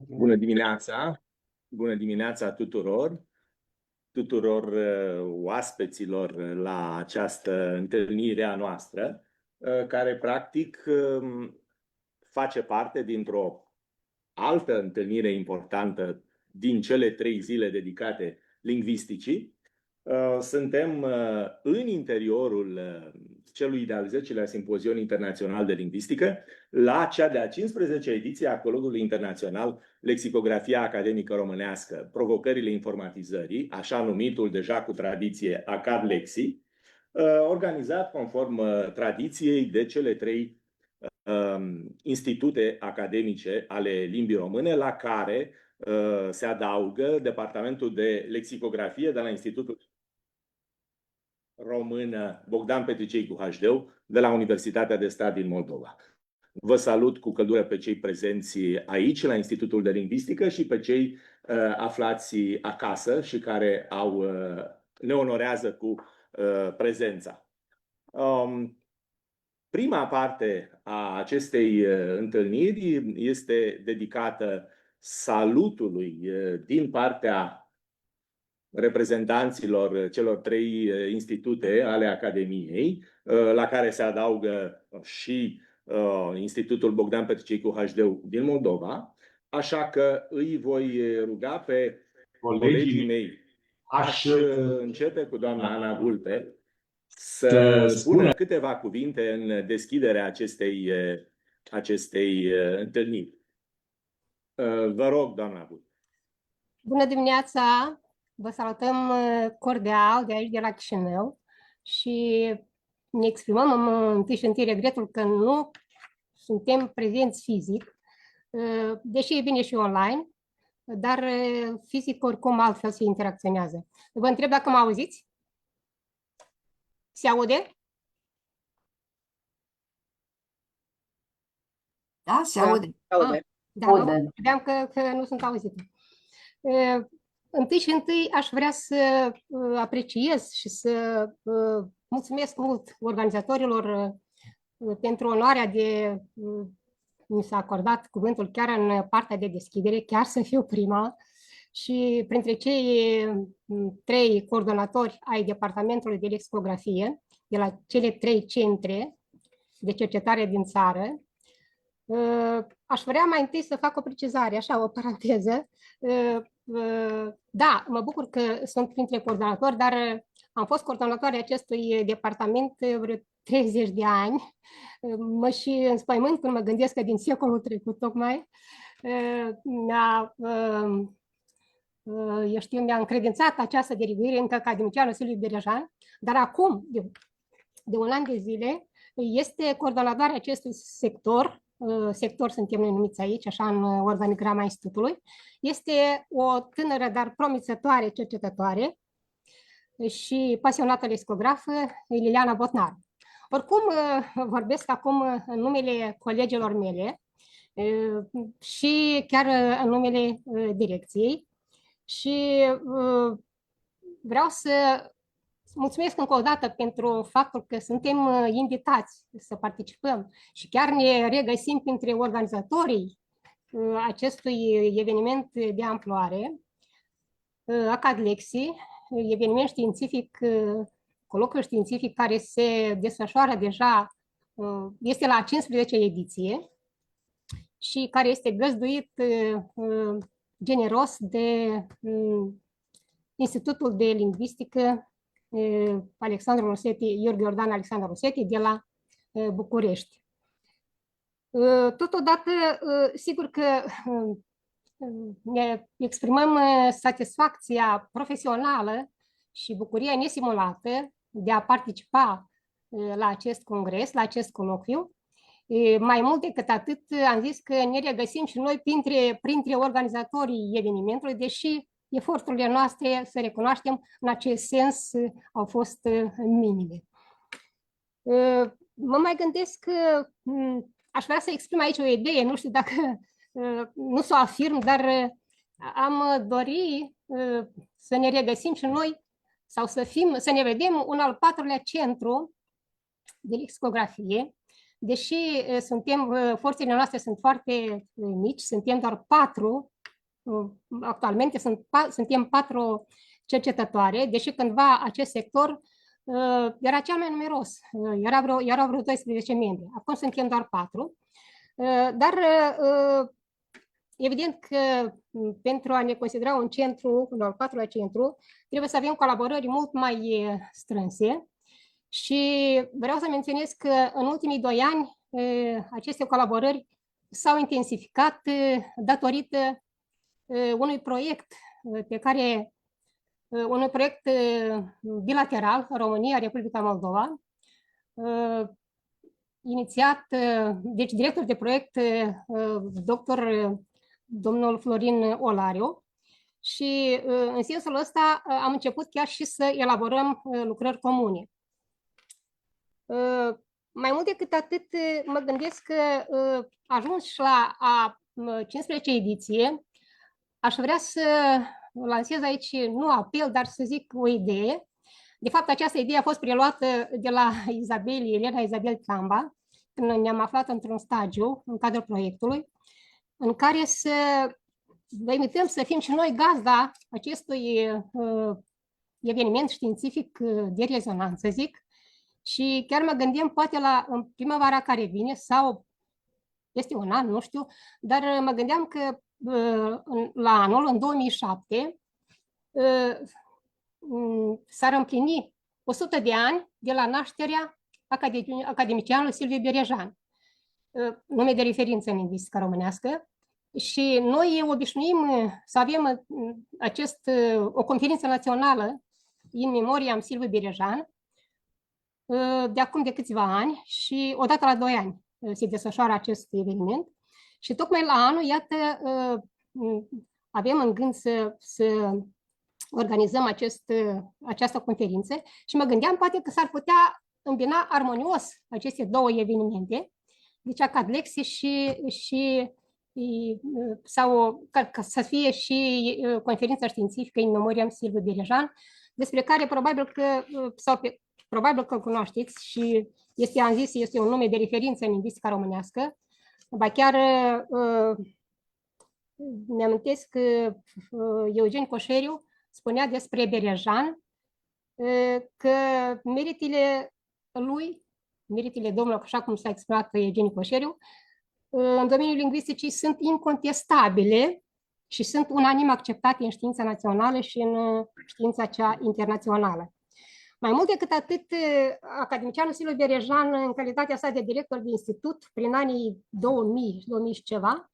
Bună dimineața! Bună dimineața tuturor oaspeților la această întâlnire a noastră, care practic face parte dintr-o altă întâlnire importantă din cele 3 zile dedicate lingvisticii. Suntem în interiorul celui de-al 10-lea Simpozion Internațional de Lingvistică, la cea de-a 15-a ediție a Colocviului Internațional Lexicografia Academică Românească, Provocările informatizării, așa numitul deja cu tradiție ACAD Lexi, organizat conform tradiției de cele 3 institute academice ale limbii române, la care se adaugă Departamentul de Lexicografie de la Institutul Română Bogdan Petricei cu HD de la Universitatea de Stat din Moldova. Vă salut cu căldură pe cei prezenți aici, la Institutul de Lingvistică, și pe cei aflați acasă și care ne onorează cu prezența. Prima parte a acestei întâlniri este dedicată salutului din partea reprezentanților celor 3 institute ale Academiei, la care se adaugă și Institutul Bogdan Petricei cu HD din Moldova, așa că îi voi ruga pe colegii mei. Aș începe cu doamna Ana Vulpe să spună câteva cuvinte în deschiderea acestei întâlniri. Vă rog, doamna Vulpe. Bună dimineața! Vă salutăm cordial de aici, de la Chișinău, și ne exprimăm întâi și întâi regretul că nu suntem prezenți fizic, deși e bine și online, dar fizic oricum altfel se interacționează. Vă întreb dacă mă auziți? Se aude? Da, se aude. Da, credeam că nu sunt auzită. Întâi și întâi aș vrea să apreciez și să mulțumesc mult organizatorilor pentru onoarea de mi s-a acordat cuvântul chiar în partea de deschidere, chiar să fiu prima, și printre cei 3 coordonatori ai Departamentului de Lexicografie de la cele 3 centre de cercetare din țară. Aș vrea mai întâi să fac o precizare, așa, o paranteză. Da, mă bucur că sunt printre coordonatori, dar am fost coordonatoare acestui departament vreo 30 de ani. Mă și înspăimânt când mă gândesc că din secolul trecut tocmai mi-a încredințat această derivuire încă academicianul Silviu Berejan, dar acum, de un an de zile, este coordonatoarea acestui sector suntem noi numiți aici, așa în organigrama institutului. Este o tânără, dar promițătoare cercetătoare și pasionată lexicografă, Liliana Botnar. Oricum, vorbesc acum în numele colegilor mele și chiar în numele direcției și vreau să mulțumesc încă o dată pentru faptul că suntem invitați să participăm și chiar ne regăsim printre organizatorii acestui eveniment de amploare, ACAD Lexi, eveniment științific, colocviu științific care se desfășoară deja, este la 15-a ediție și care este găzduit generos de Institutul de Lingvistică Alexandru Rosetti, Iorghe Iordan Alexandru Rosetti de la București. Totodată, sigur că ne exprimăm satisfacția profesională și bucuria nesimulată de a participa la acest congres, la acest colocviu. Mai mult decât atât, am zis că ne regăsim și noi printre organizatorii evenimentului, deși eforturile noastre, să recunoaștem, în acest sens au fost minime. Mă mai gândesc că aș vrea să exprim aici o idee, nu știu dacă nu s-o afirm, dar am dori să ne regăsim și noi sau să ne vedem un al 4-lea centru de lexicografie deși forțele noastre sunt foarte mici, suntem doar 4, actualmente suntem 4 cercetătoare, deși cândva acest sector era cel mai numeros, erau vreo 12 membri, acum suntem doar 4, dar evident că pentru a ne considera un centru, un al 4-lea centru, trebuie să avem colaborări mult mai strânse și vreau să menționez că în ultimii 2 ani aceste colaborări s-au intensificat datorită unui proiect unui proiect bilateral România-Republica Moldova, inițiat, deci director de proiect, domnul Florin Olariu, și în sensul ăsta am început chiar și să elaborăm lucrări comune. Mai mult decât atât, mă gândesc că ajuns la a 15 ediție, aș vrea să lansez aici, nu apel, dar să zic o idee. De fapt, această idee a fost preluată de la Elena Isabel Camba, când ne-am aflat într-un stagiu în cadrul proiectului, în care vă invităm să fim și noi gazda acestui eveniment științific de rezonanță, zic, și chiar mă gândim poate în primăvara care vine sau este un an, nu știu, dar mă gândeam că la anul, în 2007, s-ar împlini 100 de ani de la nașterea academicianului Silviu Berejan, nume de referință în lingvistică românească, și noi obișnuim să avem o conferință națională în memoria Silviu Berejan de acum de câțiva ani și odată la 2 ani se desfășoară acest eveniment. Și tocmai la anul, iată, avem în gând să organizăm această conferință și mă gândeam poate că s-ar putea îmbina armonios aceste 2 evenimente, deci Acadlexi sau să fie și conferința științifică în memoria Silviu Berejan, despre care probabil că cunoașteți și este un nume de referință în lingvistica românească. Ba chiar mi-amintesc că Eugen Coșeriu spunea despre Berejan că meritele domnului, așa cum s-a exprimat Eugen Coșeriu, în domeniul lingvisticii sunt incontestabile și sunt unanim acceptate în știința națională și în știința cea internațională. Mai mult decât atât, academicianul Silviu Berejan, în calitatea sa de director de institut, prin anii 2000 și ceva,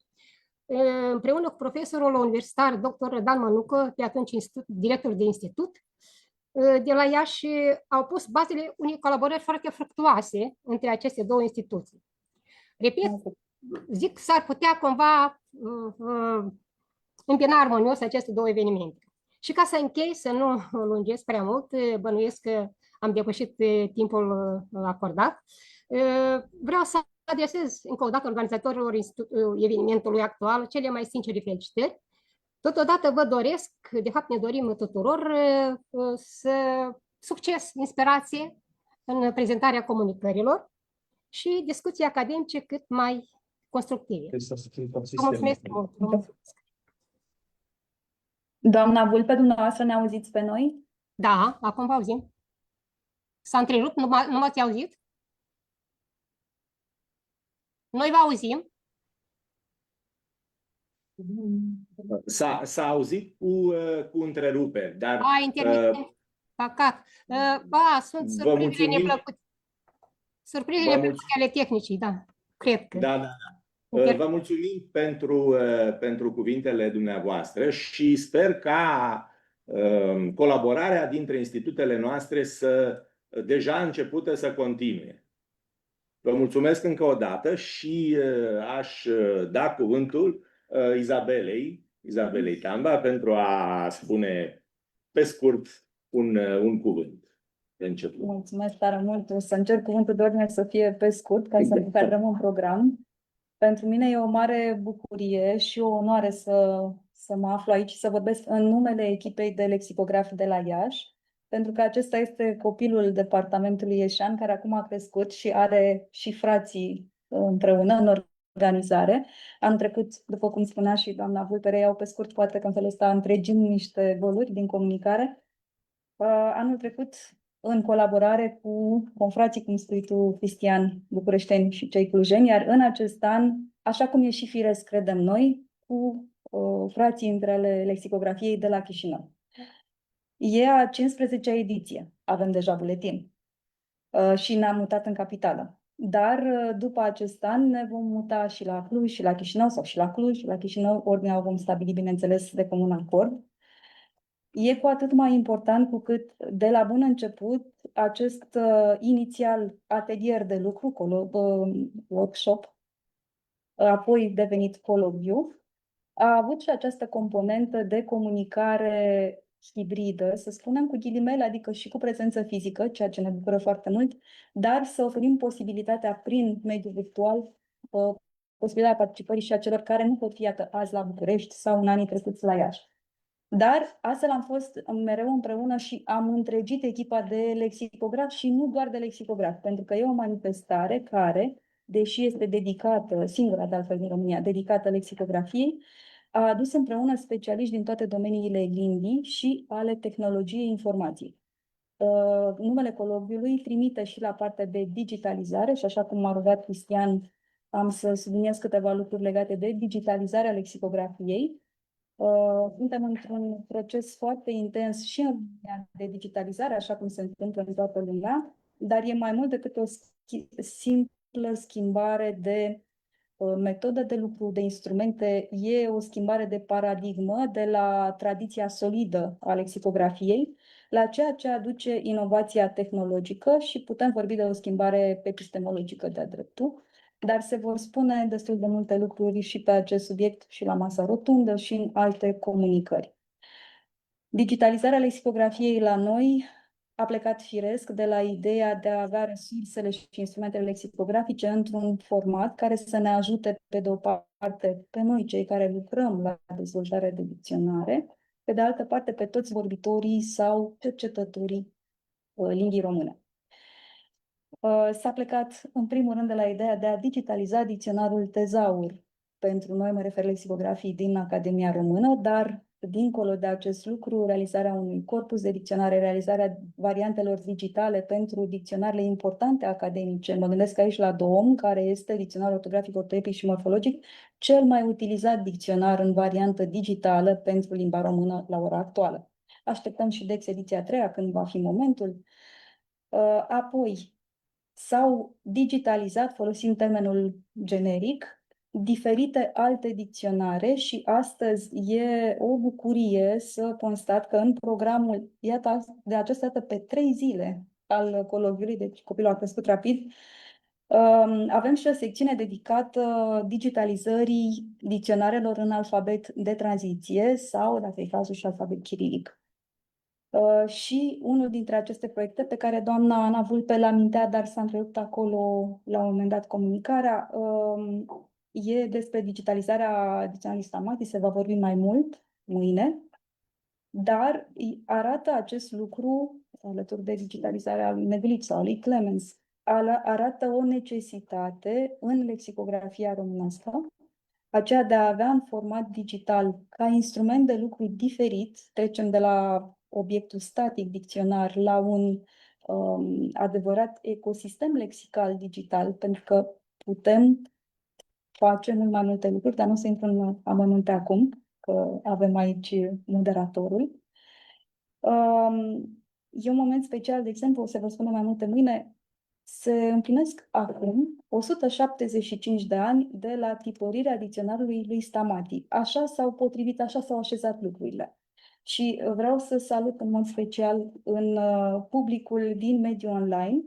împreună cu profesorul universitar dr. Dan Mănucă, pe atunci director de institut, de la Iași, au pus bazele unei colaborări foarte fructuoase între aceste 2 instituții. Repet, zic, s-ar putea cumva îmbina armonios aceste 2 evenimente. Și ca să închei, să nu lungesc prea mult, bănuiesc că am depășit timpul acordat, vreau să adresez încă o dată organizatorilor evenimentului actual cele mai sincere felicitări. Totodată vă doresc, de fapt ne dorim tuturor, succes, inspirație în prezentarea comunicărilor și discuții academice cât mai constructive. Mulțumesc mult! Doamna Vulpe, dumneavoastră ne auziți pe noi? Da, acum vă auzim. S-a întrerupt, nu m-ați auzit? Noi vă auzim. S-a auzit cu întreruperi, dar... internet, păcat. Sunt surprizele neplăcute. Surprizele neplăcute ale tehnicii, da. Cred că. Da. Vă mulțumim pentru cuvintele dumneavoastră și sper ca colaborarea dintre institutele noastre deja începută să continue. Vă mulțumesc încă o dată și aș da cuvântul Isabelei Camba pentru a spune pe scurt un cuvânt de început. Mulțumesc tare mult. O să încerc cuvântul de ordine să fie pe scurt, ca să ne încadrăm în program. Pentru mine e o mare bucurie și o onoare să mă aflu aici și să vorbesc în numele echipei de lexicografii de la Iași. pentru că acesta este copilul departamentului Ieșan, care acum a crescut și are și frații împreună în organizare. Anul trecut, după cum spunea și doamna Vulpere, iau pe scurt, poate că în felul ăsta întregim niște goluri din comunicare. Anul trecut, în colaborare cu confrații, cum spui tu, Cristian, bucureșteni și cei clujeni, iar în acest an, așa cum e și firesc, credem noi, cu frații între ale lexicografiei de la Chișinău. E a 15-a ediție, avem deja buletin și ne-am mutat în capitală. Dar după acest an ne vom muta și la Cluj și la Chișinău, sau și la Cluj și la Chișinău, ordinea o vom stabili, bineînțeles, de comun acord. E cu atât mai important cu cât de la bun început acest inițial atelier de lucru, workshop, apoi devenit coloviu, a avut și această componentă de comunicare hibridă, să spunem cu ghilimele, adică și cu prezență fizică, ceea ce ne bucură foarte mult, dar să oferim posibilitatea prin mediul virtual, posibilitatea participării și a celor care nu pot fi, iată, azi la București sau în anii trecuți la Iași. Dar astfel am fost mereu împreună și am întregit echipa de lexicograf și nu doar de lexicograf, pentru că e o manifestare care, deși este dedicată, singura de altfel din România, dedicată lexicografiei, a adus împreună specialiști din toate domeniile limbii și ale tehnologiei informației. Numele coloviului trimite și la partea de digitalizare și așa cum m-a rugat Cristian, am să subliniez câteva lucruri legate de digitalizarea lexicografiei. Suntem într-un proces foarte intens și în România de digitalizare, așa cum se întâmplă în toată lumea, dar e mai mult decât o simplă schimbare de metodă de lucru, de instrumente, e o schimbare de paradigmă de la tradiția solidă a lexicografiei la ceea ce aduce inovația tehnologică și putem vorbi de o schimbare epistemologică de-a dreptul. Dar se vor spune destul de multe lucruri și pe acest subiect și la masa rotundă și în alte comunicări. Digitalizarea lexicografiei la noi a plecat firesc de la ideea de a avea resursele și instrumentele lexicografice într-un format care să ne ajute, pe de o parte, pe noi, cei care lucrăm la dezvoltarea de dicționare, pe de altă parte, pe toți vorbitorii sau cercetătorii limbii române. S-a plecat, în primul rând, de la ideea de a digitaliza dicționarul Tezaur. Pentru noi, mă refer lexicografii din Academia Română, dar, dincolo de acest lucru, realizarea unui corpus de dicționare, realizarea variantelor digitale pentru dicționarele importante academice. Mă gândesc aici la DOM, care este dicționarul ortografic, ortoepic și morfologic, cel mai utilizat dicționar în variantă digitală pentru limba română la ora actuală. Așteptăm și Dex ediția 3, când va fi momentul. Apoi, s-au digitalizat, folosind termenul generic, diferite alte dicționare și astăzi e o bucurie să constat că în programul, iată, de această dată pe 3 zile al coloviului, deci copilul a crescut rapid, avem și o secțiune dedicată digitalizării dicționarelor în alfabet de tranziție sau, dacă e cazul, și alfabet chirilic. Și unul dintre aceste proiecte pe care doamna Ana Vulpe l-a mintea, dar s-a întrerupt acolo la un moment dat comunicarea, e despre digitalizarea dicționarului Stamati, se va vorbi mai mult mâine, dar arată acest lucru, alături de digitalizarea lui Negliț sau lui Clemens, arată o necesitate în lexicografia românească, aceea de a avea în format digital ca instrument de lucru diferit, trecem de la obiectul static dicționar la un adevărat ecosistem lexical digital, pentru că putem face mult mai multe lucruri, dar nu o să intru în amănunte acum, că avem aici moderatorul. E un moment special, de exemplu, o să vă spun mai multe mâine, se împlinesc acum 175 de ani de la tipărirea dicționarului lui Stamati. Așa s-au potrivit, așa s-au așezat lucrurile. Și vreau să salut în mod special în publicul din mediul online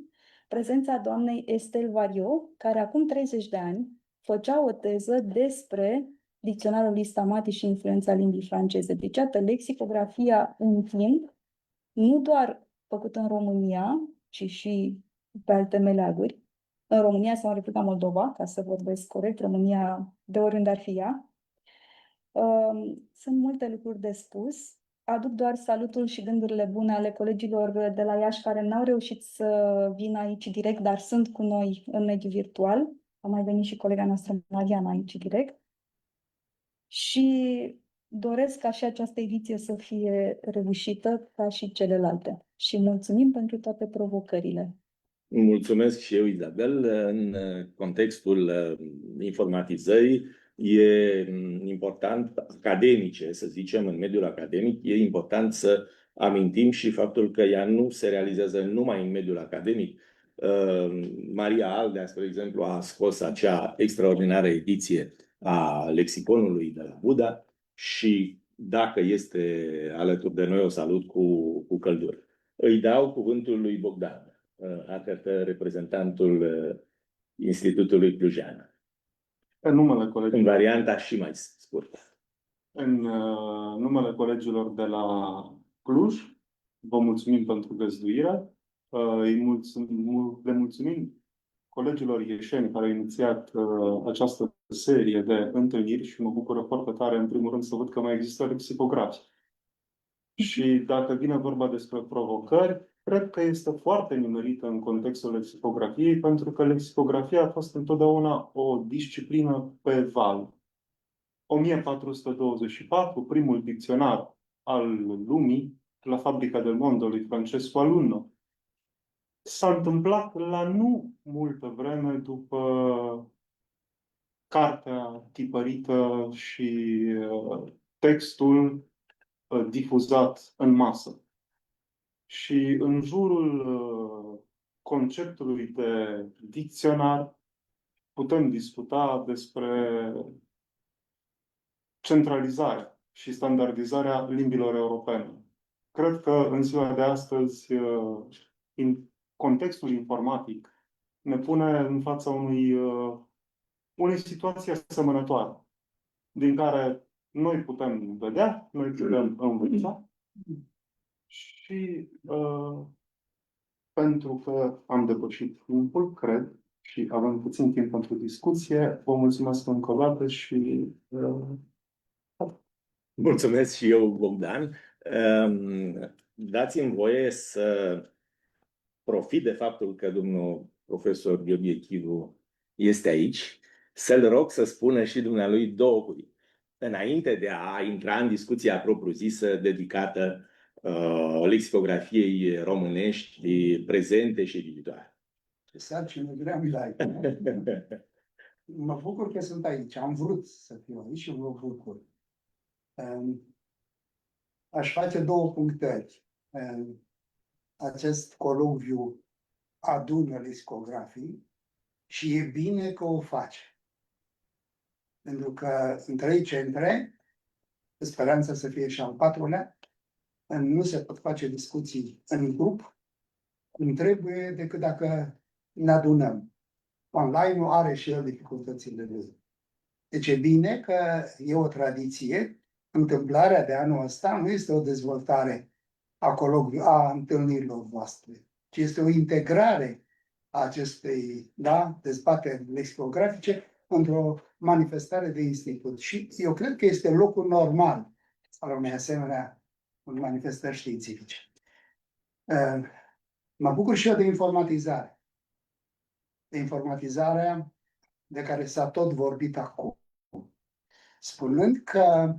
prezența doamnei Estelle Vario, care acum 30 de ani făcea o teză despre dicționarul lui Stamati și influența limbii franceze. Deci, iată, lexicografia în timp, nu doar făcută în România, ci și pe alte meleaguri. În România sau în Republica Moldova, ca să vorbesc corect, România de oriunde ar fi ea. Sunt multe lucruri de spus. aduc doar salutul și gândurile bune ale colegilor de la Iași care n-au reușit să vină aici direct, dar sunt cu noi în mediul virtual. A mai venit și colega noastră Mariana aici direct. Și doresc ca și această ediție să fie reușită ca și celelalte. Și mulțumim pentru toate provocările. Mulțumesc și eu, Izabel. În contextul informatizării e important, academice, să zicem, în mediul academic, e important să amintim și faptul că ea nu se realizează numai în mediul academic. Maria Aldea, spre exemplu, a scos acea extraordinară ediție a lexiconului de la Buda și dacă este alături de noi, o salut cu căldură. Îi dau cuvântul lui Bogdan, reprezentantul Institutului Clujean. În numele colegilor, În varianta și mai scurtă. în numele colegilor de la Cluj, vă mulțumim pentru găzduire. Le mulțumim colegilor ieșeni care au inițiat această serie de întâlniri și mă bucură foarte tare, în primul rând, să văd că mai există lexicografi. Și dacă vine vorba despre provocări, cred că este foarte nimerită în contextul lexicografiei, pentru că lexicografia a fost întotdeauna o disciplină pe val. 1424, primul dicționar al lumii, la Fabrica del Mondo lui Francesco Alunno. S-a întâmplat la nu multă vreme după cartea tipărită și textul difuzat în masă. Și în jurul conceptului de dicționar putem discuta despre centralizarea și standardizarea limbilor europene. Cred că în ziua de astăzi, în contextul informatic, ne pune în fața unei situații asemănătoare, din care noi putem vedea, noi putem învăța și pentru că am depășit timpul, cred, și avem puțin timp pentru discuție, vă mulțumesc încă o dată și Mulțumesc și eu, Bogdan. Dați-mi voie să profit de faptul că domnul profesor Gheorghe Chivu este aici, să-l rog să spună și dumnealui două cuvinte, înainte de a intra în discuția propriu-zisă dedicată lexicografiei românești prezente și viitoare. Ce sarcină grea mi l-ai. Mă bucur că sunt aici. Am vrut să fiu aici și mă bucur. Aș face două punctări. Acest coloviu adună lexicografii și e bine că o face. Pentru că în 3 centre, speranța să fie și al 4-lea, nu se pot face discuții în grup cum trebuie decât dacă ne adunăm. Online-ul are și el dificultățile lui. Deci e bine că e o tradiție. Întâmplarea de anul ăsta nu este o dezvoltare a întâlnirilor voastre, ci este o integrare a acestei dezbateri lexicografice într-o manifestare de institut. Și eu cred că este locul normal al unei asemenea manifestări științifice. Mă bucur și eu de informatizare. De informatizarea de care s-a tot vorbit acum. Spunând că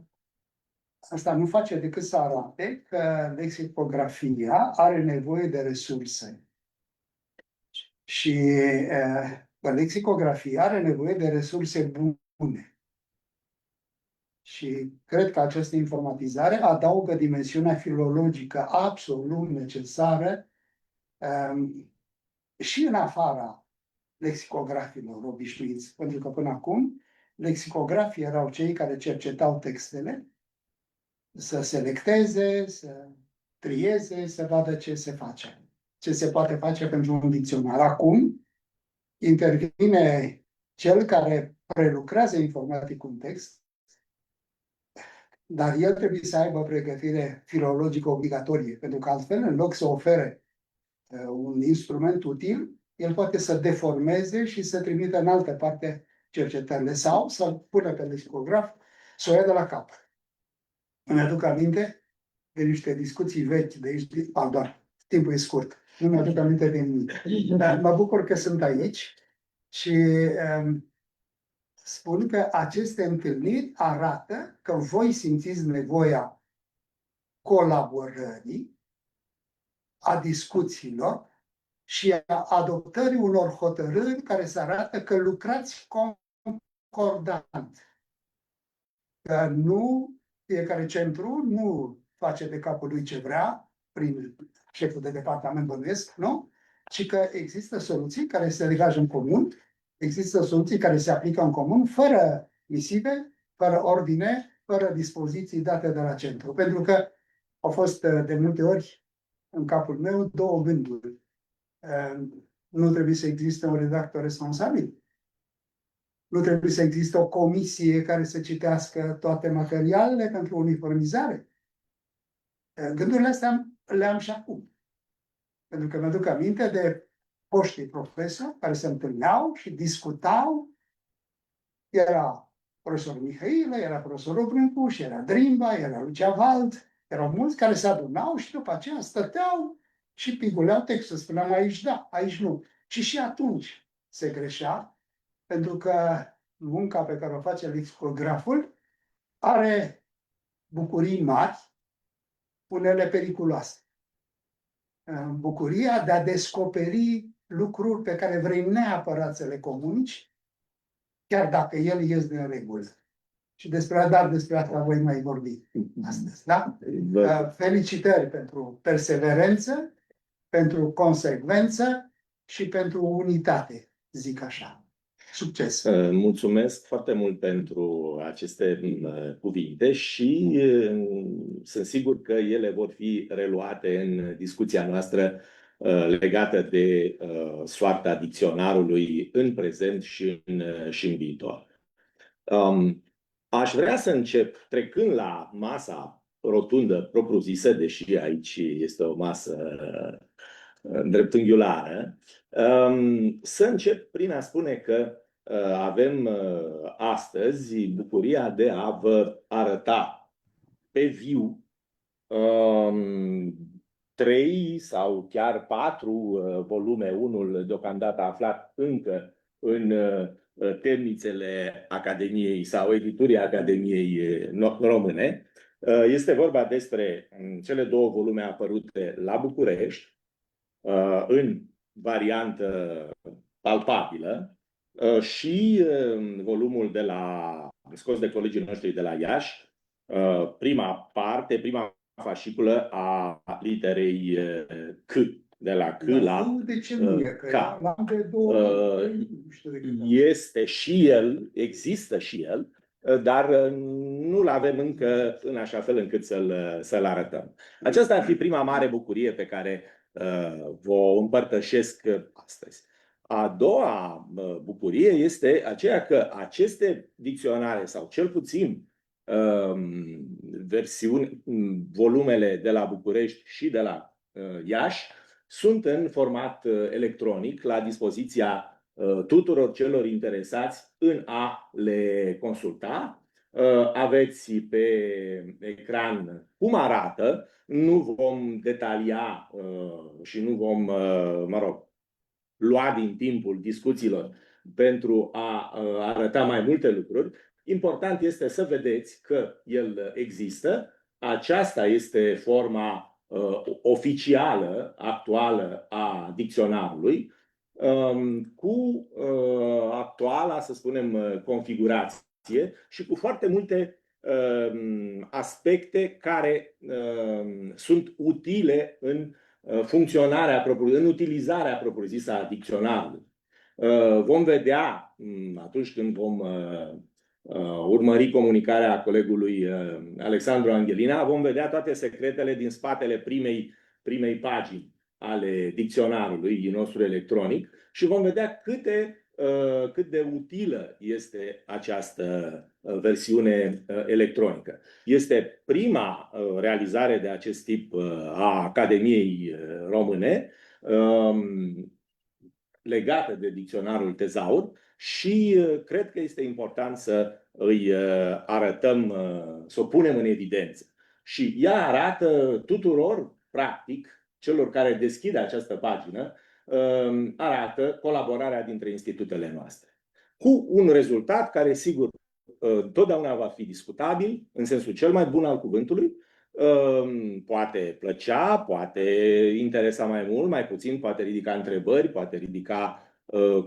asta nu face decât să arate că lexicografia are nevoie de resurse. Și lexicografia are nevoie de resurse bune. Și cred că această informatizare adaugă dimensiunea filologică absolut necesară și în afara lexicografilor obișnuiți. Pentru că până acum lexicografii erau cei care cercetau textele, să selecteze, să trieze, să vadă ce se face, ce se poate face pentru un dicționar. Acum intervine cel care prelucrează informatic un text, dar el trebuie să aibă pregătire filologică obligatorie, pentru că altfel, în loc să ofere un instrument util, el poate să deformeze și să trimită în altă parte cercetările sau să pună pe lexicograf să o ia de la cap. Îmi aduc aminte de niște discuții vechi de aici, pardon, timpul e scurt, nu mi-aduc aminte de nimic. Dar mă bucur că sunt aici și spun că aceste întâlniri arată că voi simțiți nevoia colaborării, a discuțiilor și a adoptării unor hotărâri care să arată că lucrați concordant. Că nu fiecare centru nu face de capul lui ce vrea, prin șeful de departament bănuiesc, nu? Ci că există soluții care se degajă în comun, există soluții care se aplică în comun, fără misive, fără ordine, fără dispoziții date de la centru. Pentru că au fost de multe ori în capul meu două gânduri. Nu trebuie să existe un redactor responsabil. Nu trebuie să existe o comisie care să citească toate materialele pentru uniformizare. Gândurile astea le-am și acum. Pentru că mi-aduc aminte de foștii profesori care se întâlneau și discutau. Era profesorul Mihailă, era profesorul Brâncuș, era Drimba, era Lucia Vald, erau mulți care se adunau și după aceea stăteau și piguleau textul. Spuneam aici da, aici nu. Și atunci se greșea, pentru că munca pe care o face lexicograful are bucurii mari, unele periculoase. Bucuria de a descoperi lucruri pe care vrei neapărat să le comunici, chiar dacă ele ies din regulă. Și despre asta voi mai vorbi astăzi. Da? Felicitări pentru perseverență, pentru consecvență și pentru unitate, zic așa. Succes! Mulțumesc foarte mult pentru aceste cuvinte și sunt sigur că ele vor fi reluate în discuția noastră legată de soarta dicționarului în prezent și în viitor. Aș vrea să încep trecând la masa rotundă propriu-zisă, deși aici este o masă dreptunghiulară, să încep prin a spune că avem astăzi bucuria de a vă arăta pe viu 3 sau chiar 4 volume, unul deocamdată aflat încă în temnițele Academiei sau editurii Academiei Române. Este vorba despre cele 2 volume apărute la București, în variantă palpabilă, și volumul scos de colegii noștri de la Iași, prima parte, prima fasciculă a literei C, de la C la K. Este și el, există și el, dar nu-l avem încă în așa fel încât să-l arătăm. Aceasta ar fi prima mare bucurie pe care vă împărtășesc astăzi. A doua bucurie este aceea că aceste dicționare, sau cel puțin volumele de la București și de la Iași, sunt în format electronic la dispoziția tuturor celor interesați în a le consulta. Aveți pe ecran cum arată, nu vom detalia și nu vom, lua din timpul discuțiilor pentru a arăta mai multe lucruri. Important este să vedeți că el există. Aceasta este forma oficială, actuală a dicționarului, cu actuala, să spunem, configurație și cu foarte multe aspecte care sunt utile în funcționarea în utilizarea propriu-zisă a dicționarului. Vom vedea, atunci când vom urmări comunicarea colegului Alexandru Anghelina, vom vedea toate secretele din spatele primei pagini ale dicționarului nostru electronic și vom vedea cât de utilă este această versiune electronică. Este prima realizare de acest tip a Academiei Române, legată de dicționarul Tezaur, și cred că este important să îi arătăm, să o punem în evidență. Și ea arată tuturor, practic, celor care deschid această pagină, arată colaborarea dintre institutele noastre. Cu un rezultat care, sigur, totdeauna va fi discutabil, în sensul cel mai bun al cuvântului, poate plăcea, poate interesa mai mult, mai puțin, poate ridica întrebări, poate ridica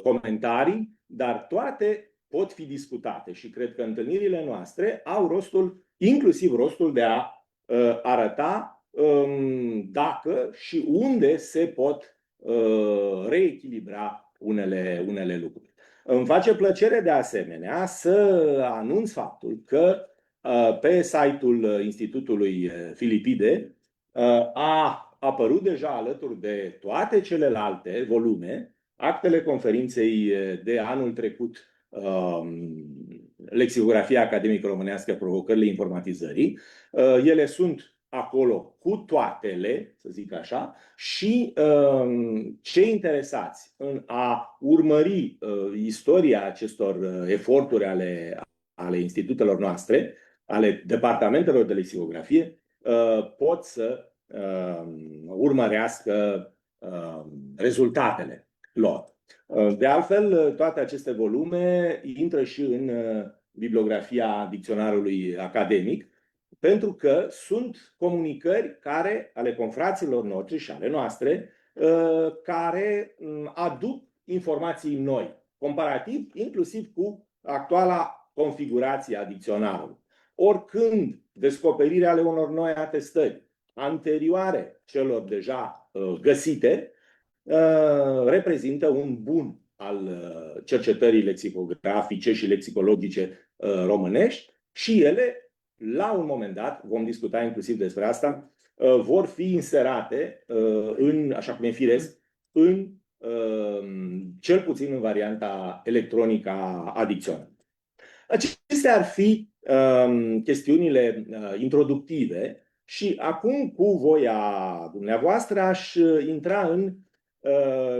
comentarii, dar toate pot fi discutate și cred că întâlnirile noastre au rostul, inclusiv rostul de a arăta dacă și unde se pot reechilibra unele lucruri. Îmi face plăcere de asemenea să anunț faptul că pe site-ul Institutului Filipide a apărut deja alături de toate celelalte volume actele conferinței de anul trecut, Lexicografia academică românească, provocările informatizării. Ele sunt acolo cu toatele, să zic așa, și cei interesați în a urmări istoria acestor eforturi ale institutelor noastre, ale departamentelor de lexicografie, pot să urmărească rezultatele lor. De altfel, toate aceste volume intră și în bibliografia dicționarului academic, pentru că sunt comunicări ale confraților noștri și ale noastre, care aduc informații noi, comparativ inclusiv cu actuala configurație a dicționarului. Oricând descoperirea ale unor noi atestări anterioare celor deja găsite reprezintă un bun al cercetării lexicografice și lexicologice românești și ele, la un moment dat, vom discuta inclusiv despre asta, vor fi inserate, așa cum e firesc, cel puțin în varianta electronică a dicționarului. Acestea ar fi chestiunile introductive și acum, cu voia dumneavoastră, aș intra în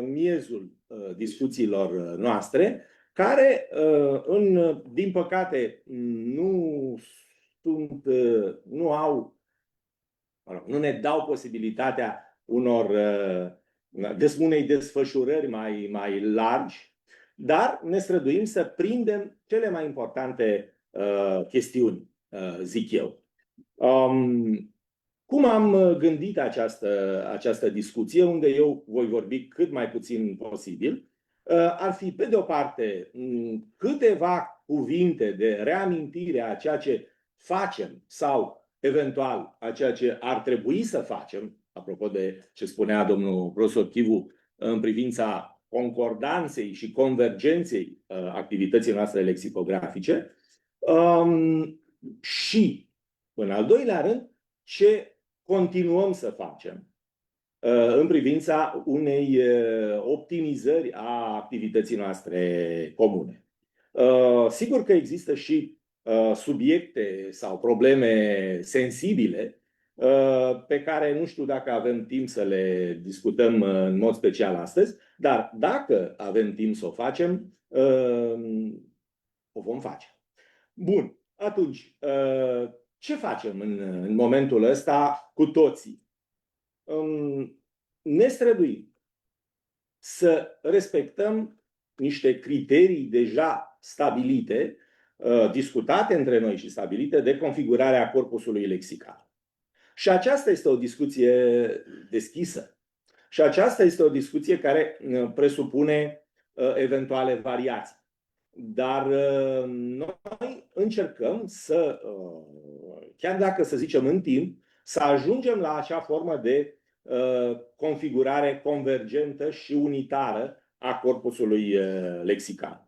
miezul discuțiilor noastre, care, din păcate, nu ne dau posibilitatea unei desfășurări mai largi, dar ne străduim să prindem cele mai importante chestiuni, zic eu. Cum am gândit această discuție, unde eu voi vorbi cât mai puțin posibil, ar fi, pe de o parte, câteva cuvinte de reamintire a ceea ce facem sau, eventual, a ceea ce ar trebui să facem, apropo de ce spunea domnul profesor Chivu, în privința concordanței și convergenței activității noastre lexicografice și, în al doilea rând, ce continuăm să facem în privința unei optimizări a activității noastre comune. Sigur că există și subiecte sau probleme sensibile pe care nu știu dacă avem timp să le discutăm în mod special astăzi, dar dacă avem timp să o facem, o vom face. Bun, atunci, ce facem în momentul ăsta cu toții? Ne străduim să respectăm niște criterii deja stabilite, discutate între noi și stabilite de configurarea corpusului lexical. Și aceasta este o discuție deschisă. Și aceasta este o discuție care presupune eventuale variații. Dar noi încercăm să, chiar dacă să zicem în timp, să ajungem la acea formă de configurare convergentă și unitară a corpusului lexical.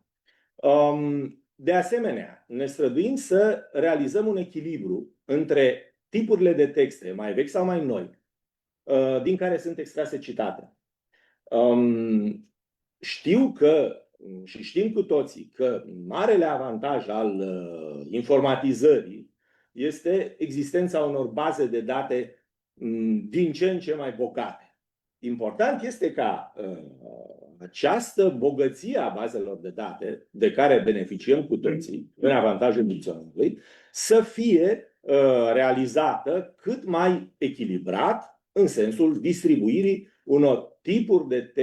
De asemenea, ne străduim să realizăm un echilibru între tipurile de texte, mai vechi sau mai noi, din care sunt extrase citate. Știu că, și știm cu toții, că marele avantaj al informatizării este existența unor baze de date din ce în ce mai bogate. Important este ca această bogăție a bazelor de date, de care beneficiem cu toții, în avantajul dicționarului, să fie realizată cât mai echilibrat în sensul distribuirii unor tipuri de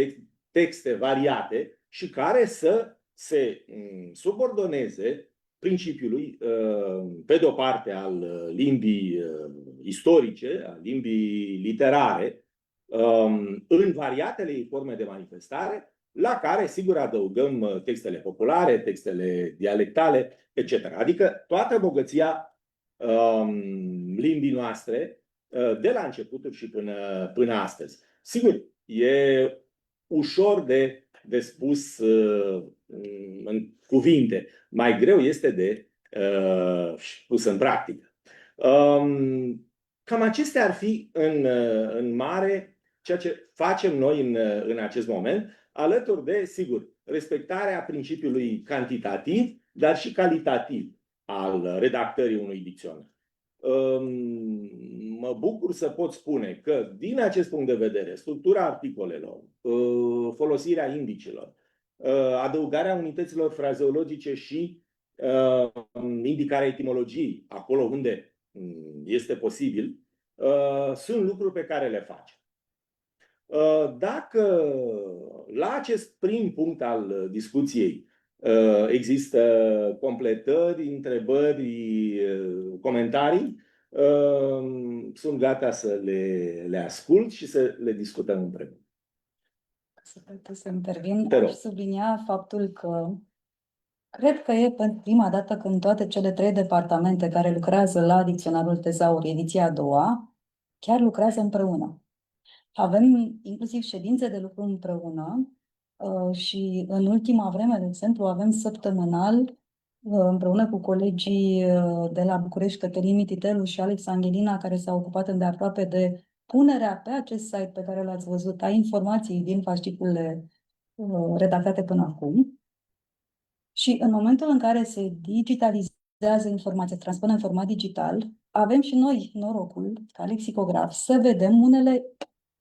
texte variate și care să se subordoneze principiului, pe de o parte, al limbii istorice, al limbii literare, în variatele ei forme de manifestare, la care, sigur, adăugăm textele populare, textele dialectale, etc. Adică toată bogăția limbii noastre, de la începuturi și până astăzi. Sigur, e ușor de spus în cuvinte, mai greu este de pus în practică. Cam acestea ar fi în mare ceea ce facem noi în acest moment, alături de, sigur, respectarea principiului cantitativ, dar și calitativ al redactării unui dicționar. Mă bucur să pot spune că, din acest punct de vedere, structura articolelor, folosirea indicilor, adăugarea unităților frazeologice și indicarea etimologiei, acolo unde este posibil, sunt lucruri pe care le facem. Dacă la acest prim punct al discuției există completări, întrebări, comentarii, sunt gata să le ascult și să le discutăm împreună. Să intervin, Te rog. aș sublinia faptul că cred că e prima dată când toate cele 3 departamente care lucrează la Dicționarul Tezaur, ediția a doua, chiar lucrează împreună. Avem inclusiv ședințe de lucru împreună și în ultima vreme, de exemplu, avem săptămânal împreună cu colegii de la București, Cătălin Mititelu și Alex Angelina, care s-au ocupat îndeaproape de punerea pe acest site pe care l-ați văzut a informații din fasciculele redactate până acum. Și în momentul în care se digitalizează informația, se transpune în format digital, avem și noi norocul, ca lexicograf, să vedem unele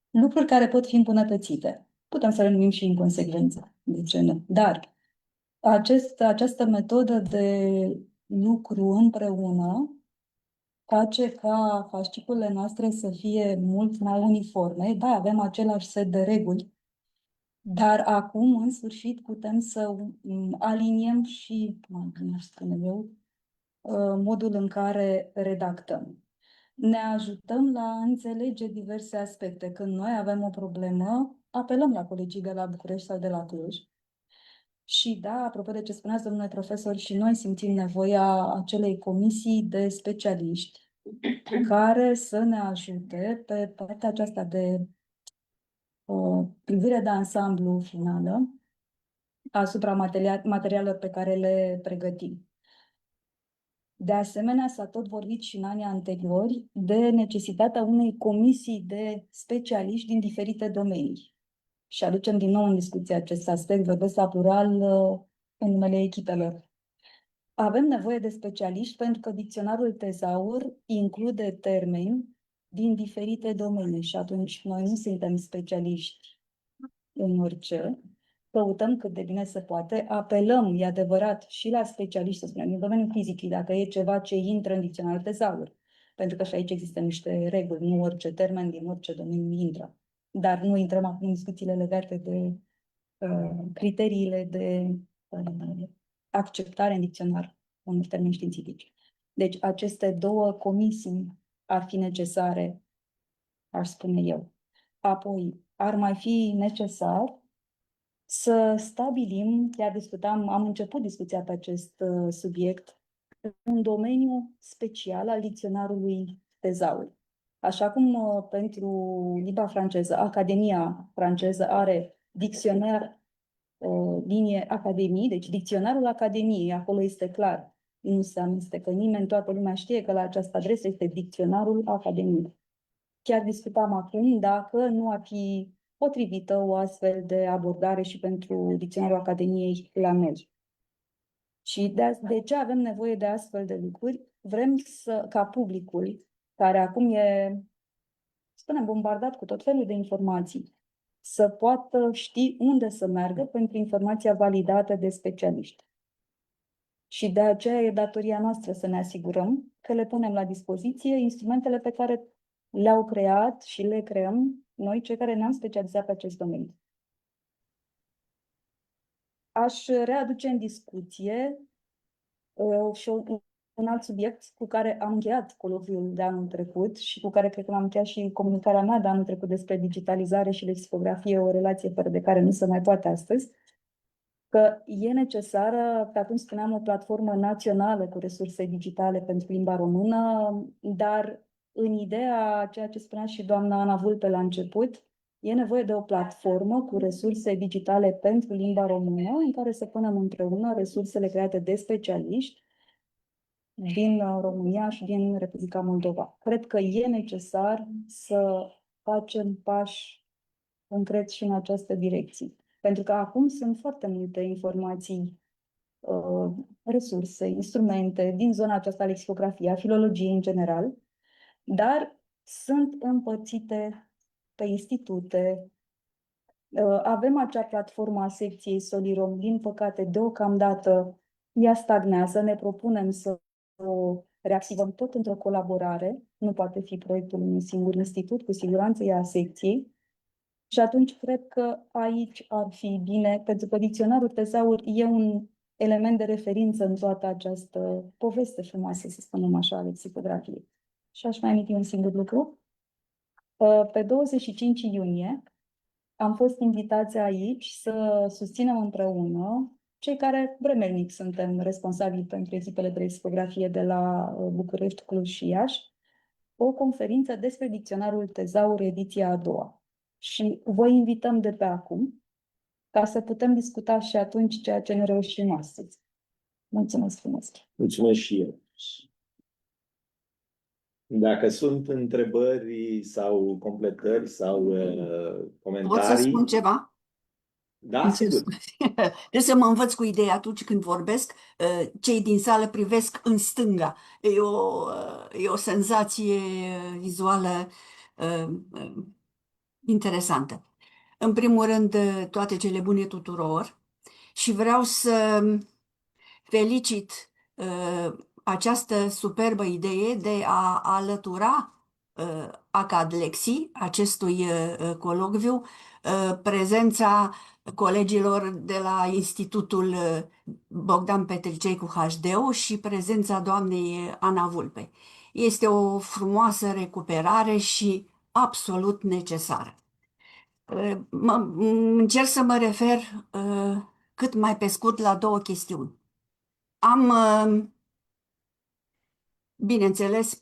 lucruri care pot fi îmbunătățite. Putem să le numim și inconsecvență, de ce nu? Dar această metodă de lucru împreună face ca fasciculele noastre să fie mult mai uniforme. Da, avem același set de reguli, dar acum, în sfârșit, putem să aliniem și, cum aș spune eu, modul în care redactăm. Ne ajutăm la a înțelege diverse aspecte. Când noi avem o problemă, apelăm la colegii de la București sau de la Cluj. Și da, apropo de ce spuneați, domnule profesor, și noi simțim nevoia acelei comisii de specialiști care să ne ajute pe partea aceasta de privire de ansamblu finală asupra materialelor pe care le pregătim. De asemenea, s-a tot vorbit și în anii anteriori de necesitatea unei comisii de specialiști din diferite domenii. Și aducem din nou în discuție acest aspect, vorbesc la plural în numele echipelor. Avem nevoie de specialiști pentru că dicționarul Tezaur include termeni din diferite domenii și atunci noi nu suntem specialiști în orice. Căutăm cât de bine se poate, apelăm, e adevărat, și la specialiști, să spunem, în domeniul fizicii, dacă e ceva ce intră în dicționarul Tezaur. Pentru că și aici există niște reguli, nu orice termen din orice domeniu intră. Dar nu intrăm acum în discuțiile legate de criteriile de acceptare în dicționar unor termeni științifici. Deci aceste 2 comisii ar fi necesare, aș spune eu. Apoi, ar mai fi necesar să stabilim, chiar am început discuția pe acest subiect, un domeniu special al dicționarului Tezaur. Așa cum pentru limba franceză, Academia franceză are dicționar linie Academie, deci dicționarul Academiei, acolo este clar, nu se amestecă nimeni, toată lumea știe că la această adresă este dicționarul Academiei. Chiar discutam acum dacă nu ar fi potrivită o astfel de abordare și pentru dicționarul Academiei la noi. Și de ce avem nevoie de astfel de lucruri? Vrem ca publicul, care acum e, spunem, bombardat cu tot felul de informații, să poată ști unde să meargă pentru informația validată de specialiști. Și de aceea e datoria noastră să ne asigurăm că le punem la dispoziție instrumentele pe care le-au creat și le creăm noi, cei care ne-am specializat pe acest domeniu. Aș readuce în discuție și un alt subiect cu care am încheiat coloquiul de anul trecut și cu care cred că am încheiat și comunicarea mea de anul trecut despre digitalizare și lexicografie, o relație fără de care nu se mai poate astăzi, că e necesară, pe atunci spuneam, o platformă națională cu resurse digitale pentru limba română, dar în ideea, ceea ce spunea și doamna Ana Vulpe la început, e nevoie de o platformă cu resurse digitale pentru limba română, în care să punem împreună resursele create de specialiști din România și din Republica Moldova. Cred că e necesar să facem pași concreți și în această direcție. Pentru că acum sunt foarte multe informații, resurse, instrumente din zona aceasta lexicografia, filologie în general, dar sunt împărțite pe institute. Avem acea platformă a secției Solirom, din păcate, deocamdată ea stagnează, ne propunem să o reactivăm tot într-o colaborare, nu poate fi proiectul unui singur institut, cu siguranță e a secției. Și atunci cred că aici ar fi bine, pentru că dicționarul Tezaur e un element de referință în toată această poveste frumoasă, să spunem așa, a lexicografiei. Și aș mai aminti un singur lucru. Pe 25 iunie am fost invitați aici să susținem împreună cei care vremelnic suntem responsabili pentru echipele de lexicografie de la București, Cluj și Iași, o conferință despre dicționarul Tezaur, ediția a doua. Și vă invităm de pe acum ca să putem discuta și atunci ceea ce ne reușim astăzi. Mulțumesc frumos! Mulțumesc și eu. Dacă sunt întrebări sau completări sau comentarii... Pot să spun ceva? Da, sigur. Trebuie să mă învăț cu ideea atunci când vorbesc. Cei din sală privesc în stânga. E o senzație vizuală interesantă. În primul rând, toate cele bune tuturor și vreau să felicit această superbă idee de a alătura Acadlexi, acestui colocviu, prezența colegilor de la Institutul Bogdan Petricei cu HD-ul și prezența doamnei Ana Vulpe. Este o frumoasă recuperare și absolut necesară. Încerc să mă refer cât mai pe scurt la două chestiuni. Bineînțeles,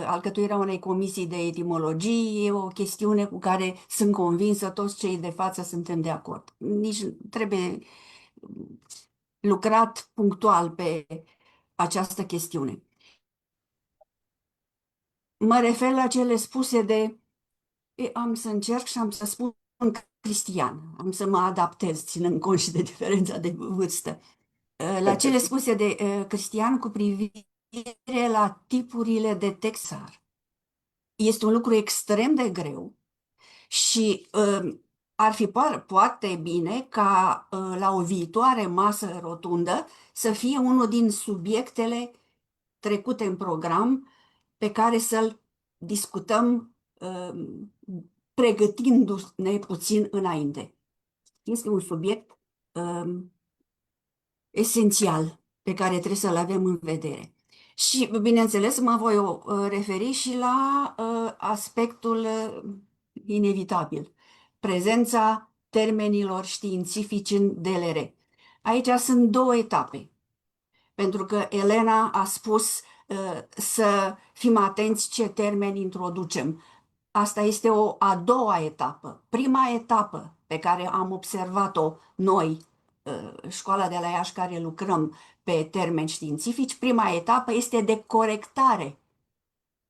alcătuirea unei comisii de etimologie e o chestiune cu care sunt convinsă toți cei de față suntem de acord. Nici trebuie lucrat punctual pe această chestiune. Mă refer la cele spuse de... Am să încerc și am să spun Cristian. Am să mă adaptez, ținând cont și de diferența de vârstă. La cele spuse de Cristian cu privire la tipurile de textar. Este un lucru extrem de greu și ar fi poate bine ca la o viitoare masă rotundă să fie unul din subiectele trecute în program pe care să-l discutăm pregătindu-ne puțin înainte. Este un subiect esențial pe care trebuie să-l avem în vedere. Și, bineînțeles, mă voi referi și la aspectul inevitabil, prezența termenilor științifici în DLR. Aici sunt două etape, pentru că Elena a spus să fim atenți ce termeni introducem. Asta este o a doua etapă. Prima etapă pe care am observat-o noi, școala de la Iași care lucrăm pe termeni științifici, prima etapă este de corectare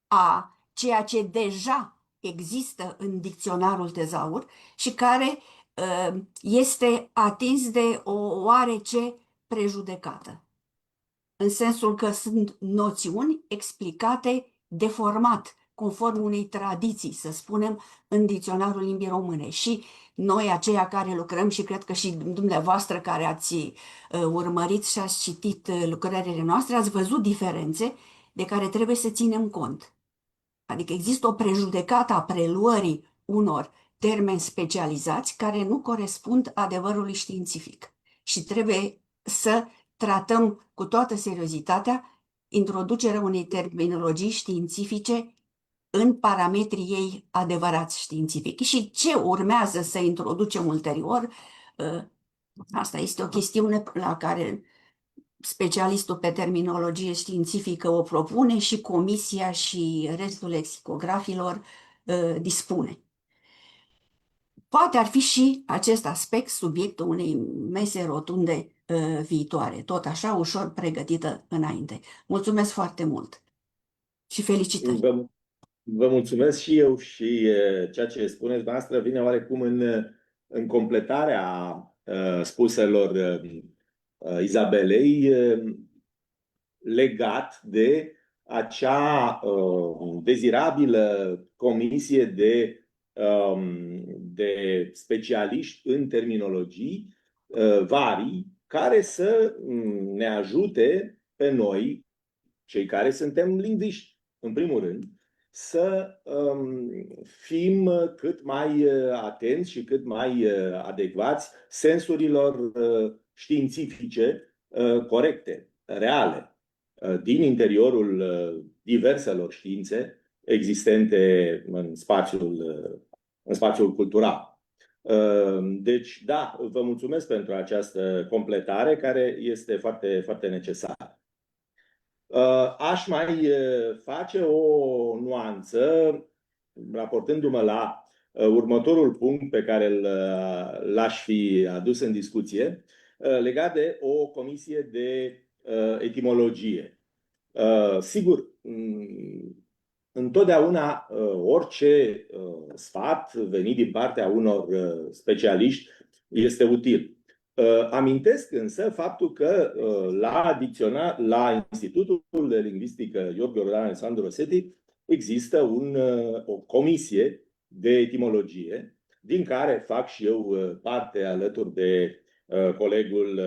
a ceea ce deja există în dicționarul Tezaur și care este atins de o oarece prejudecată. În sensul că sunt noțiuni explicate deformat conform unei tradiții, să spunem, în dicționarul limbii române. Și noi, aceia care lucrăm, și cred că și dumneavoastră care ați urmărit și ați citit lucrările noastre, ați văzut diferențe de care trebuie să ținem cont. Adică există o prejudecată a preluării unor termeni specializați care nu corespund adevărului științific. Și trebuie să tratăm cu toată seriozitatea introducerea unei terminologii științifice în parametrii ei adevărați științifici. Și ce urmează să introducem ulterior, asta este o chestiune la care specialistul pe terminologie științifică o propune și comisia și restul lexicografilor dispune. Poate ar fi și acest aspect subiectul unei mese rotunde viitoare, tot așa ușor pregătită înainte. Mulțumesc foarte mult și felicitări! Vă mulțumesc și eu și ceea ce spuneți dumneavoastră vine oarecum în completarea spuselor Izabelei legat de acea dezirabilă comisie de specialiști în terminologii varii care să ne ajute pe noi, cei care suntem lingviști, în primul rând, să fim cât mai atenți și cât mai adecvați sensurilor științifice corecte, reale, din interiorul diverselor științe existente în spațiul cultural. Deci, da, vă mulțumesc pentru această completare care este foarte, foarte necesară. Aș mai face o nuanță, raportându-mă la următorul punct pe care l-aș fi adus în discuție, legat de o comisie de etimologie. Sigur, întotdeauna orice sfat venit din partea unor specialiști este util. Amintesc însă faptul că la Institutul de Lingvistică Gheorghe Iordan Alexandru Rosetti există o comisie de etimologie, din care fac și eu parte alături de colegul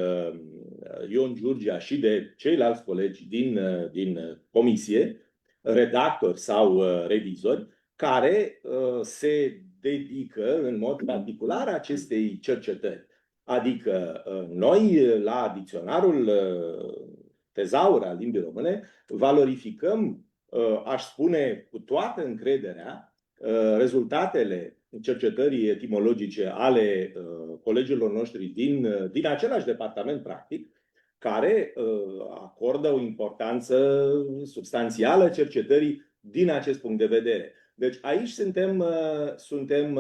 Ion Giurgia și de ceilalți colegi din comisie, redactori sau revizori, care se dedică în mod particular acestei cercetări. Adică noi, la dicționarul tezaur al limbii române, valorificăm, aș spune cu toată încrederea, rezultatele cercetării etimologice ale colegilor noștri din același departament practic, care acordă o importanță substanțială cercetării din acest punct de vedere. Deci aici suntem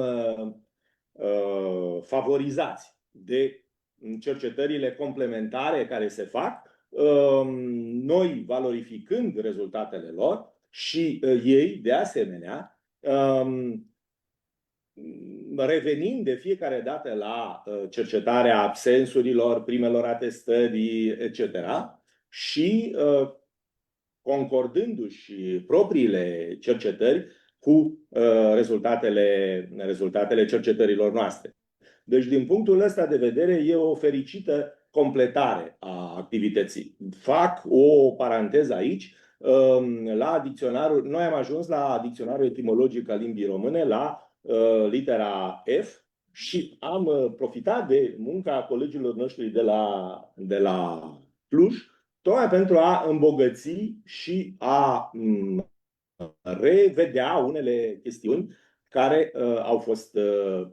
favorizați de cercetările complementare care se fac, noi valorificând rezultatele lor și ei, de asemenea, revenind de fiecare dată la cercetarea absensurilor, primelor atestări, etc. și concordându-și propriile cercetări cu rezultatele cercetărilor noastre. Deci, din punctul ăsta de vedere, e o fericită completare a activității. Fac o paranteză aici. La dicționarul, noi am ajuns la dicționarul etimologic al limbii române, la litera F, și am profitat de munca colegilor noștri de la Cluj, tocmai pentru a îmbogăți și a revedea unele chestiuni care au fost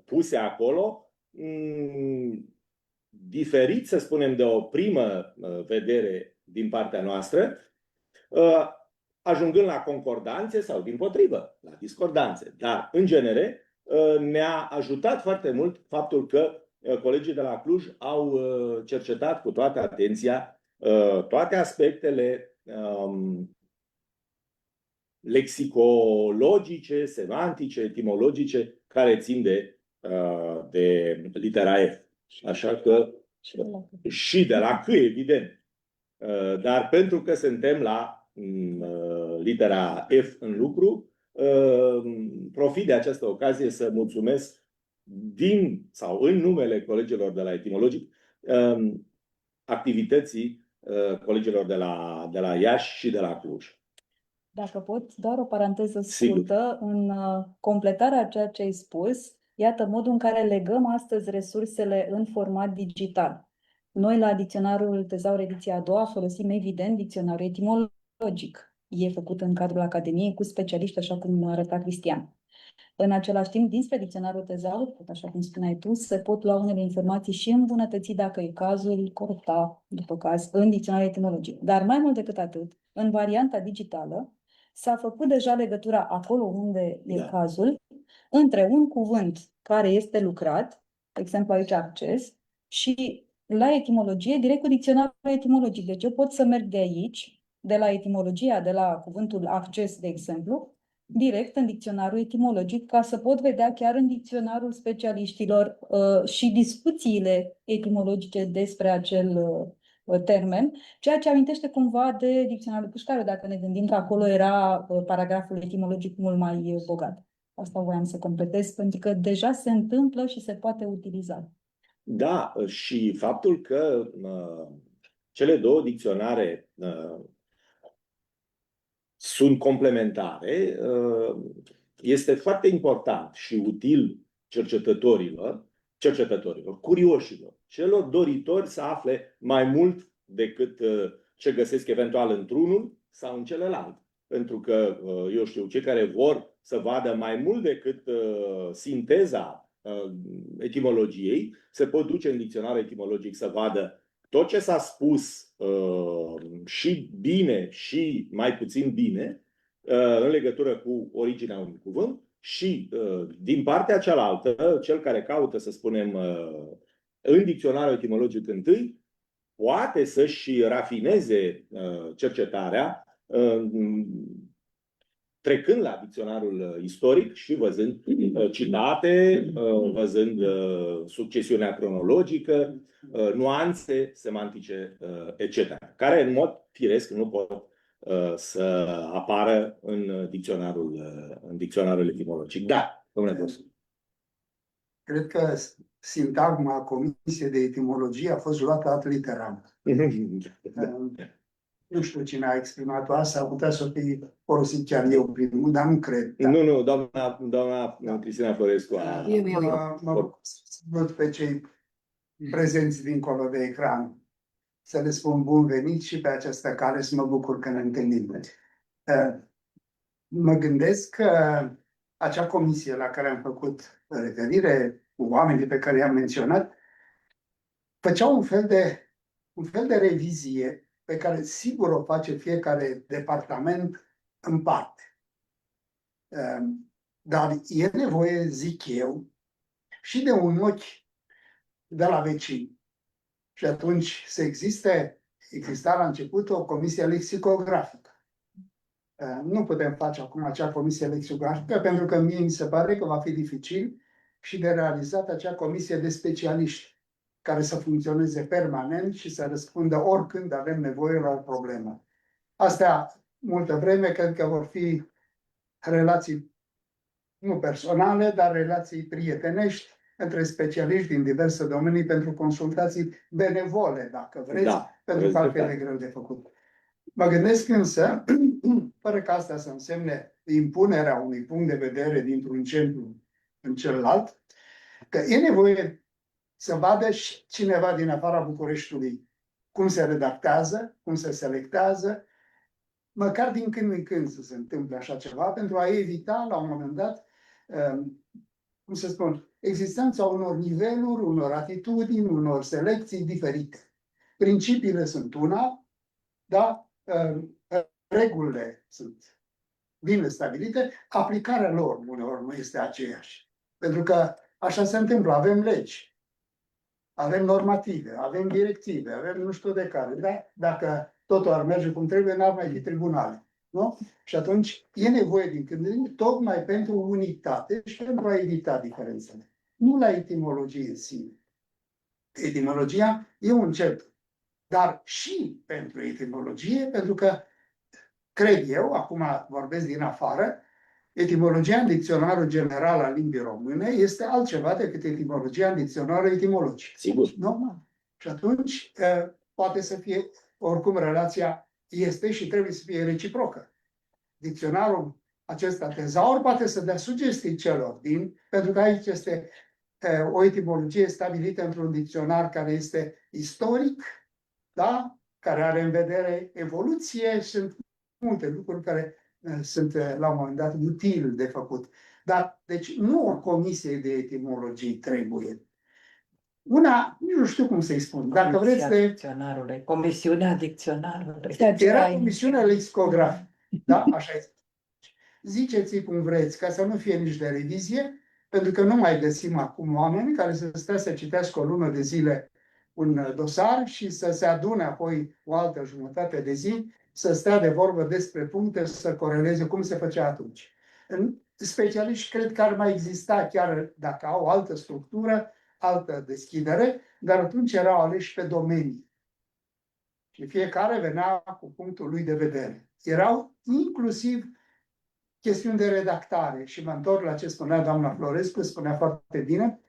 puse acolo, diferit, să spunem, de o primă vedere din partea noastră, ajungând la concordanțe sau, dimpotrivă, la discordanțe. Dar, în genere, ne-a ajutat foarte mult faptul că colegii de la Cluj au cercetat cu toată atenția toate aspectele lexicologice, semantice, etimologice, care țin de litera F. Așa că și de la C, evident. Dar pentru că suntem la litera F în lucru, profit de această ocazie să mulțumesc din sau în numele colegilor de la Etimologic activității colegilor de la Iași și de la Cluj. Dacă pot, doar o paranteză Sigur. scurtă, în completarea a ceea ce ai spus, iată modul în care legăm astăzi resursele în format digital. Noi la Dicționarul Tezaur ediția a doua folosim evident dicționarul etimologic. E făcut în cadrul Academiei cu specialiști, așa cum arăta Cristian. În același timp, dinspre Dicționarul Tezaur, așa cum spuneai tu, se pot lua unele informații și îmbunătăți, dacă e cazul, corecta, după caz, în Dicționarul etimologic. Dar mai mult decât atât, în varianta digitală, s-a făcut deja legătura acolo unde e cazul, între un cuvânt care este lucrat, de exemplu aici acces, și la etimologie, direct cu dicționarul etimologic. Deci eu pot să merg de aici, de la etimologia, de la cuvântul acces, de exemplu, direct în dicționarul etimologic, ca să pot vedea chiar în dicționarul specialiștilor și discuțiile etimologice despre acel termen, ceea ce amintește cumva de dicționarul Pușcariu, dacă ne gândim că acolo era paragraful etimologic mult mai bogat. Asta voiam să completez, pentru că deja se întâmplă și se poate utiliza. Da, și faptul că cele două dicționare sunt complementare este foarte important și util cercetătorilor, curioșilor, celor doritori să afle mai mult decât ce găsesc eventual într-unul sau în celălalt. Pentru că, eu știu, cei care vor să vadă mai mult decât sinteza etimologiei, se pot duce în dicționarul etimologic să vadă tot ce s-a spus și bine și mai puțin bine în legătură cu originea unui cuvânt și din partea cealaltă, cel care caută, să spunem, în dicționarul etimologic întâi, poate să-și rafineze cercetarea trecând la dicționarul istoric și văzând citate, văzând succesiunea cronologică, nuanțe semantice, etc., care în mod firesc nu pot să apară în dicționarul etimologic. Da, domnule profesor. Cred că sintagma Comisiei de Etimologie a fost luată ad literam. Nu știu cine a exprimat-o asta, ar putea să fi folosit chiar eu primul, dar nu cred. Nu, doamna Cristina Florescu a... Mă văd pe cei prezenți dincolo de ecran. Să le spun bun venit și pe această cale să mă bucur că ne întâlnim. Mă gândesc că acea comisie la care am făcut referire, cu oamenii pe care i-am menționat, făceau un fel de revizie pe care sigur o face fiecare departament în parte. Dar e nevoie, zic eu, și de un ochi de la vecini. Și atunci să exista la început o comisie lexicografică. Nu putem face acum acea comisie lexicografică pentru că mie mi se pare că va fi dificil și de realizat acea comisie de specialiști care să funcționeze permanent și să răspundă oricând avem nevoie la o problemă. Astea, multă vreme, cred că vor fi relații nu personale, dar relații prietenești între specialiști din diverse domenii pentru consultații benevole, dacă vreți, pentru că altfel e greu de făcut. Mă gândesc însă, fără ca asta să însemne impunerea unui punct de vedere dintr-un centru în celălalt, că e nevoie să vadă și cineva din afara Bucureștiului cum se redactează, cum se selectează, măcar din când în când să se întâmple așa ceva, pentru a evita, la un moment dat, cum să spun, existența unor niveluri, unor atitudini, unor selecții diferite. Principiile sunt una, dar regulile sunt bine stabilite, aplicarea lor uneori nu este aceeași. Pentru că așa se întâmplă, avem legi, avem normative, avem directive, avem nu știu de care. Da? Dacă totul ar merge cum trebuie, n-ar mai fi tribunale. Nu? Și atunci e nevoie din când în când, tocmai pentru unitate și pentru a evita diferențele. Nu la etimologie în sine. Etimologia e un centru. Dar și pentru etimologie, pentru că, cred eu, acum vorbesc din afară, Etimologia în dicționarul general al limbii române este altceva decât etimologia în dicționarul etimologic. Sigur. Normal. Și atunci poate să fie, oricum relația este și trebuie să fie reciprocă. Dicționarul acesta tezaur poate să dea sugestii celor pentru că aici este o etimologie stabilită într-un dicționar care este istoric, da? Care are în vedere evoluție, sunt multe lucruri care sunt la un moment dat util de făcut. Dar, deci, nu o comisie de etimologii trebuie. Una, nu știu cum să-i spun, dacă vreți de... Dicționarului, Comisiunea Dicționarului. Era comisiunea lexicografică, da? Așa este. Ziceți-i cum vreți, ca să nu fie nici de revizie, pentru că nu mai găsim acum oameni care să stea să citească o lună de zile un dosar și să se adune apoi o altă jumătate de zi, să stea de vorbă despre puncte, să coreleze cum se făcea atunci. Specialiști cred că ar mai exista, chiar dacă au altă structură, altă deschidere, dar atunci erau aleși pe domenii. Și fiecare venea cu punctul lui de vedere. Erau inclusiv chestiuni de redactare. Și mă întorc la ce spunea doamna Florescu, spunea foarte bine,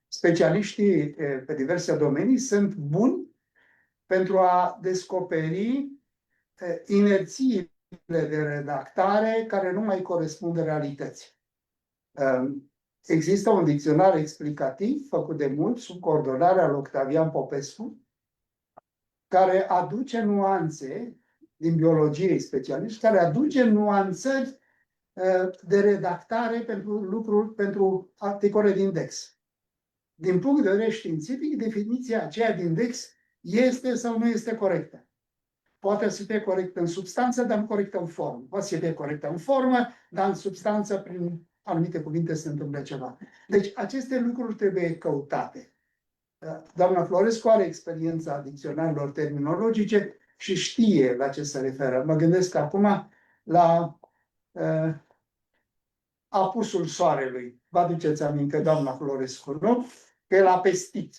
specialiștii pe diverse domenii sunt buni pentru a descoperi inerțiile de redactare care nu mai corespund realității. Există un dicționar explicativ făcut de mult sub coordonarea lui Octavian Popescu, care aduce nuanțe din biologie specialiști, care aduce nuanțări de redactare pentru lucruri, pentru articole de index. Din punct de vedere științific, definiția aceea de index este sau nu este corectă. Poate să fie corectă în substanță, dar nu corectă în formă. Poate să fie corectă în formă, dar în substanță, prin anumite cuvinte, se întâmplă ceva. Deci, aceste lucruri trebuie căutate. Doamna Florescu are experiența dicționarilor terminologice și știe la ce se referă. Mă gândesc acum la apusul soarelui. Vă aduceți aminte, doamna Florescu, nu? Că el a pestit,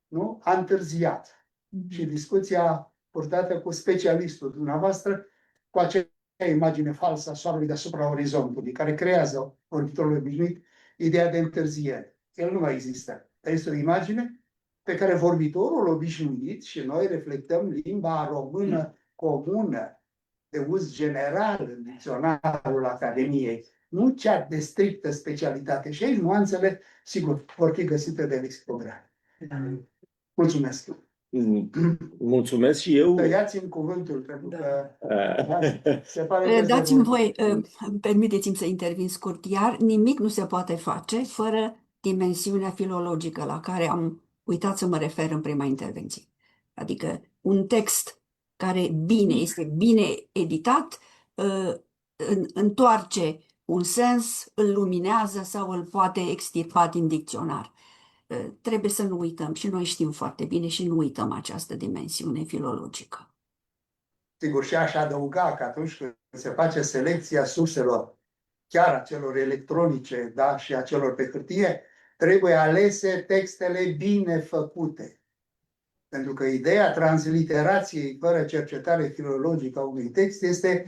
nu? A întârziat. Și discuția purtată cu specialistul dumneavoastră, cu acea imagine falsă a soarelui deasupra orizontului, care creează vorbitorul obișnuit ideea de întârziere. El nu mai există. Este o imagine pe care vorbitorul obișnuit și noi reflectăm limba română comună, de uz general în dicționarul Academiei, nu cea de strictă specialitate. Și aici nuanțele, sigur, vor fi găsite de lexicografi. Mulțumesc! Mulțumesc și eu. Tăiați-mi cuvântul, pentru că se pare că Dați-mi voi, permiteți-mi să intervin scurt, iar nimic nu se poate face fără dimensiunea filologică la care am uitat să mă refer în prima intervenție. Adică un text care este bine editat, întoarce un sens, îl luminează sau îl poate extirpa din dicționar. Trebuie să nu uităm și noi știm foarte bine și nu uităm această dimensiune filologică. Sigur, și aș adăuga că atunci când se face selecția surselor, chiar a celor electronice, da, și a celor pe hârtie, trebuie alese textele bine făcute. Pentru că ideea transliterației fără cercetare filologică a unui text este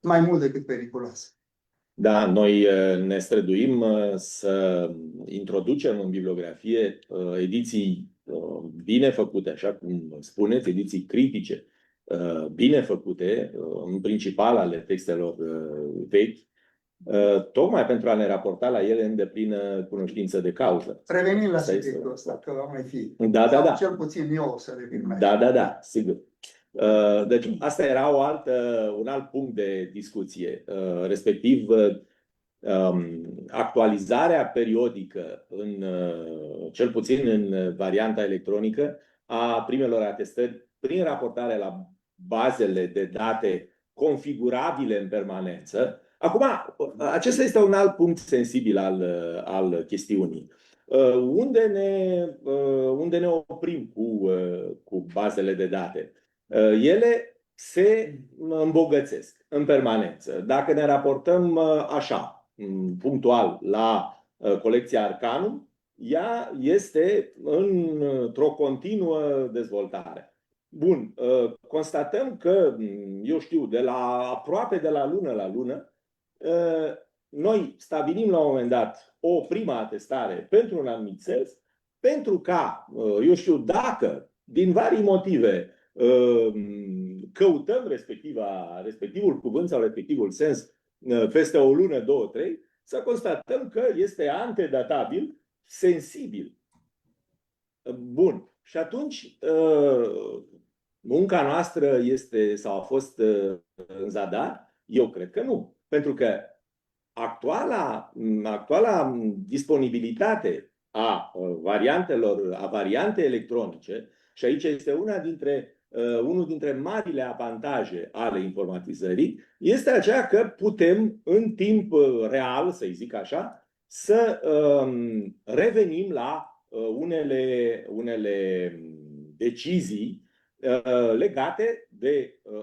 mai mult decât periculoasă. Da, noi ne străduim să introducem în bibliografie ediții bine făcute, așa cum spuneți, ediții critice bine făcute, în principal ale textelor vechi, tocmai pentru a ne raporta la ele în deplină cunoștință de cauză. Revenim la subiectul ăsta, că va mai fi. Da. Cel puțin eu o să revin mai. Da, sigur. Deci asta era un alt punct de discuție, respectiv actualizarea periodică, cel puțin în varianta electronică, a primelor atestări prin raportare la bazele de date configurabile în permanență. Acum, acesta este un alt punct sensibil al chestiunii. Unde ne oprim cu bazele de date? Ele se îmbogățesc în permanență. Dacă ne raportăm așa, punctual, la colecția Arcanum, ea este într-o continuă dezvoltare. Bun, constatăm că, eu știu, aproape de la lună la lună, noi stabilim la un moment dat o primă atestare pentru un anumit sens, pentru ca, eu știu, dacă din vari motive căutăm respectivul cuvânt sau respectivul sens peste o lună, două, trei, să constatăm că este antedatabil, sensibil. Bun. Și atunci munca noastră este sau a fost în zadar? Eu cred că nu. Pentru că actuala disponibilitate a variante electronice, și aici este unul dintre marile avantaje ale informatizării, este aceea că putem în timp real, să-i zic așa, să revenim la unele decizii legate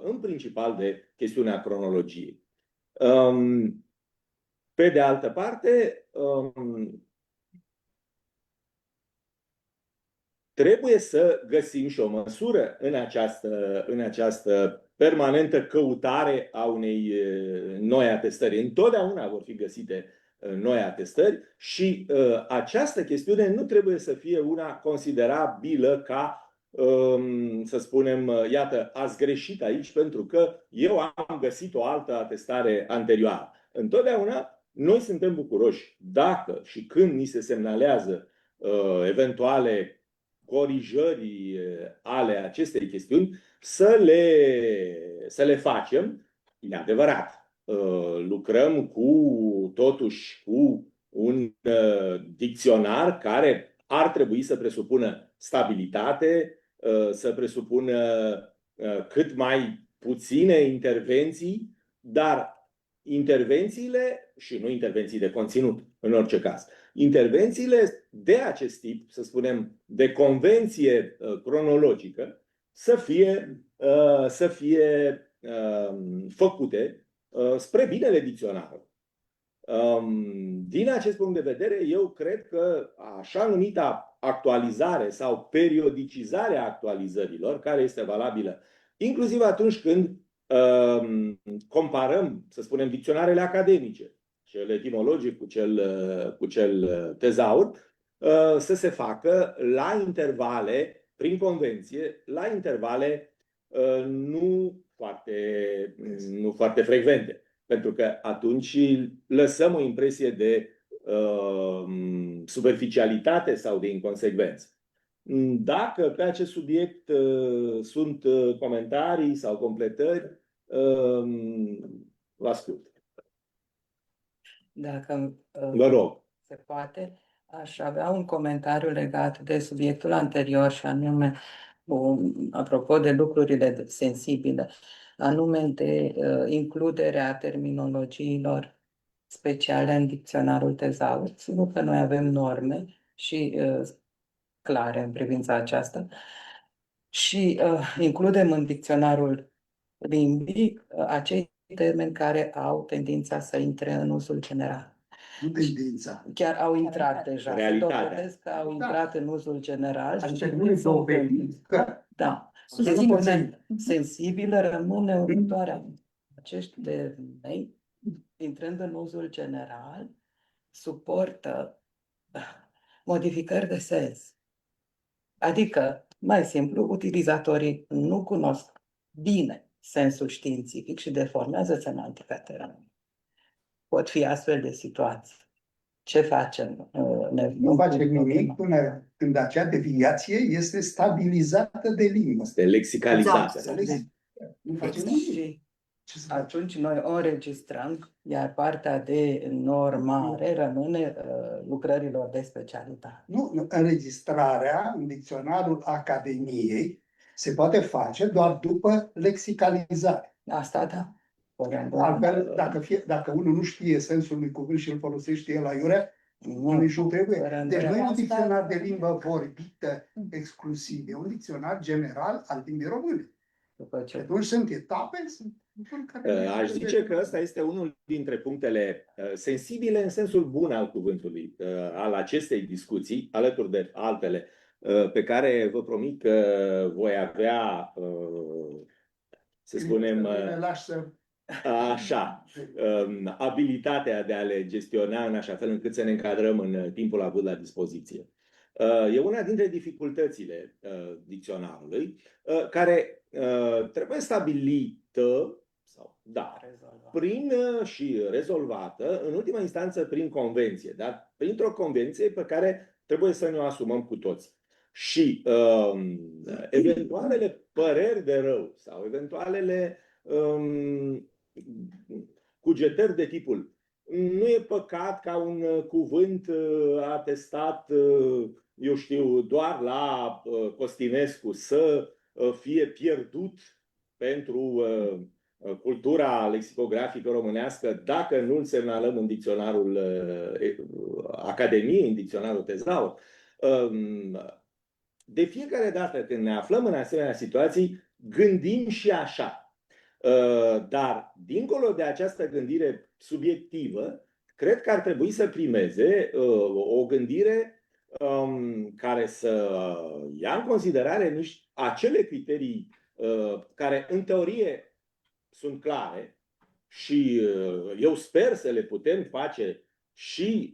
în principal de chestiunea cronologiei. Pe de altă parte, trebuie să găsim și o măsură în această permanentă căutare a unei noi atestări. Întotdeauna vor fi găsite noi atestări și această chestiune nu trebuie să fie una considerabilă ca, să spunem, iată, ați greșit aici pentru că eu am găsit o altă atestare anterioară. Întotdeauna noi suntem bucuroși dacă și când ni se semnalează eventuale corijări ale acestei chestiuni, să le facem. E adevărat. Lucrăm totuși cu un dicționar care ar trebui să presupună stabilitate, să presupună cât mai puține intervenții, dar intervențiile, și nu intervenții de conținut, în orice caz, intervențiile de acest tip, să spunem, de convenție cronologică, să fie făcute spre binele dicționarului. Din acest punct de vedere, eu cred că așa numita actualizare sau periodicizarea actualizărilor, care este valabilă inclusiv atunci când comparăm, să spunem, dicționarele academice, cel etimologic cu cel tezaur, să se facă la intervale, prin convenție, la intervale nu foarte frecvente. Pentru că atunci lăsăm o impresie de superficialitate sau de inconsecvență. Dacă pe acest subiect sunt comentarii sau completări, vă ascult. Dacă Vă rog. se poate, aș avea un comentariu legat de subiectul anterior și anume, apropo de lucrurile sensibile, anume de includerea terminologiilor speciale în dicționarul tezaur. Sigur că noi avem norme și clare în privința aceasta și includem în dicționarul limbii acei termeni care au tendința să intre în uzul general. Nu tendința. Chiar au intrat deja. Realitatea. Se dovedesc că au intrat în uzul general. Asta Și nu e dovedit că da. Sensibilă rămâne următoarea. Acești termeni, intrând în uzul general, suportă modificări de sens. Adică, mai simplu, utilizatorii nu cunosc bine sensul științific și deformează semantica termenului. Pot fi astfel de situații. Ce facem? nu facem nimic până când acea deviație este stabilizată de limbă. Este lexicalizată. Nu facem Exact. nimic. Și atunci noi o înregistrăm, iar partea de normare rămâne lucrărilor de specialitate. Nu, înregistrarea în dicționarul Academiei se poate face doar după lexicalizare. Asta da. Altfel, dacă unul nu știe sensul unui cuvânt și îl folosește el aiurea, nici nu trebuie. Deci nu e un dicționar de limbă vorbită exclusiv, e un dicționar general al limbii române. Atunci sunt etape, Aș zice că ăsta este unul dintre punctele sensibile în sensul bun al cuvântului, al acestei discuții, alături de altele pe care vă promit că voi avea, să spunem, așa, abilitatea de a le gestiona în așa fel încât să ne încadrăm în timpul avut la dispoziție. E una dintre dificultățile dicționarului, care trebuie stabilită sau prin și rezolvată, în ultima instanță, prin convenție, dar printr-o convenție pe care trebuie să ne o asumăm cu toții. Și eventualele păreri de rău sau eventualele cugetări de tipul nu e păcat ca un cuvânt atestat, eu știu, doar la Costinescu să fie pierdut pentru cultura lexicografică românească dacă nu îl semnalăm în dicționarul Academiei, în dicționarul Tezaur. De fiecare dată când ne aflăm în asemenea situații, gândim și așa. Dar, dincolo de această gândire subiectivă, cred că ar trebui să primeze o gândire care să ia în considerare acele criterii care, în teorie, sunt clare și eu sper să le putem face și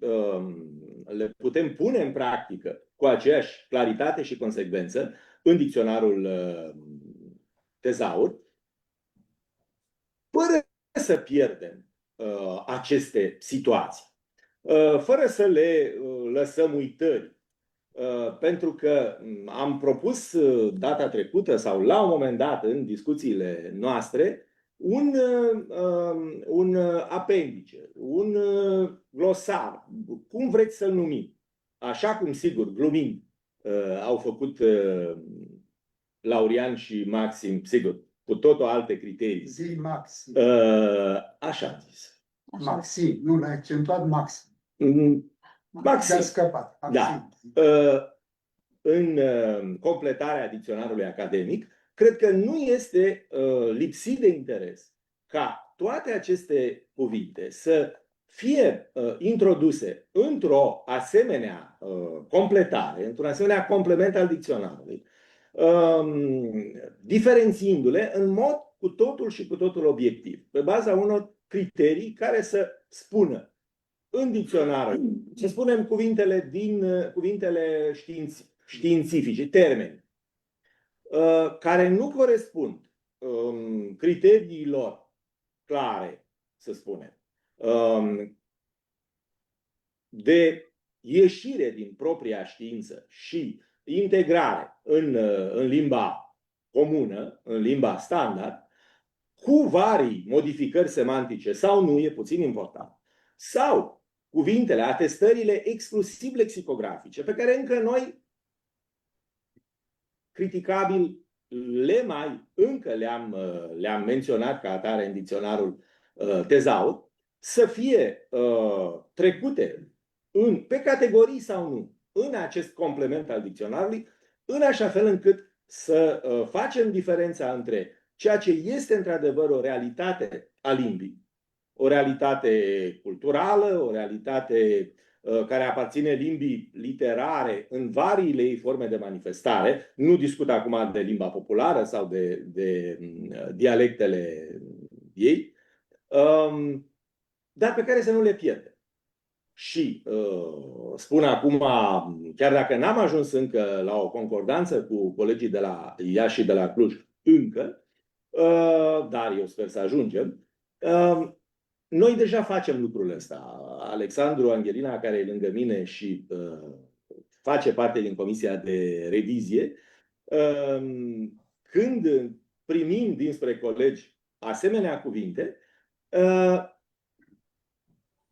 le putem pune în practică cu aceeași claritate și consecvență în dicționarul Tezaur, fără să pierdem aceste situații, fără să le lăsăm uitări. Pentru că am propus data trecută sau la un moment dat în discuțiile noastre un apendice, un glosar, cum vreți să-l numim. Așa cum, sigur, glumind, au făcut Laurian și Maxim, sigur, cu totul alte criterii. Zi Maxim. Așa am zis. Maxim, nu l-ai accentuat Maxim. Maxim. Ți-a scăpat. Maxim. Da. În completarea dicționarului academic, cred că nu este lipsit de interes ca toate aceste cuvinte să fie introduse într-o asemenea completare, într-un asemenea complement al dicționarului, diferențiindu-le în mod cu totul și cu totul obiectiv, pe baza unor criterii care să spună în dicționar, să spunem cuvintele din cuvintele științifice, termeni, care nu corespund criteriilor clare, să spunem, de ieșire din propria știință și integrare în limba comună, în limba standard, cu varii modificări semantice sau nu, e puțin important, sau cuvintele, atestările exclusiv lexicografice, pe care încă noi, criticabil, încă le-am menționat ca atare în dicționarul Tezaur, să fie trecute pe categorii sau nu în acest complement al dicționarului, în așa fel încât să facem diferența între ceea ce este într-adevăr o realitate a limbii, o realitate culturală, o realitate care aparține limbii literare în variile ei forme de manifestare. Nu discut acum de limba populară sau de dialectele ei, dar pe care să nu le pierdem. Și spun acum, chiar dacă n-am ajuns încă la o concordanță cu colegii de la Iași și de la Cluj încă, dar eu sper să ajungem, noi deja facem lucrul ăsta. Alexandru Anghelina, care e lângă mine și face parte din comisia de revizie, când primim dinspre colegi asemenea cuvinte,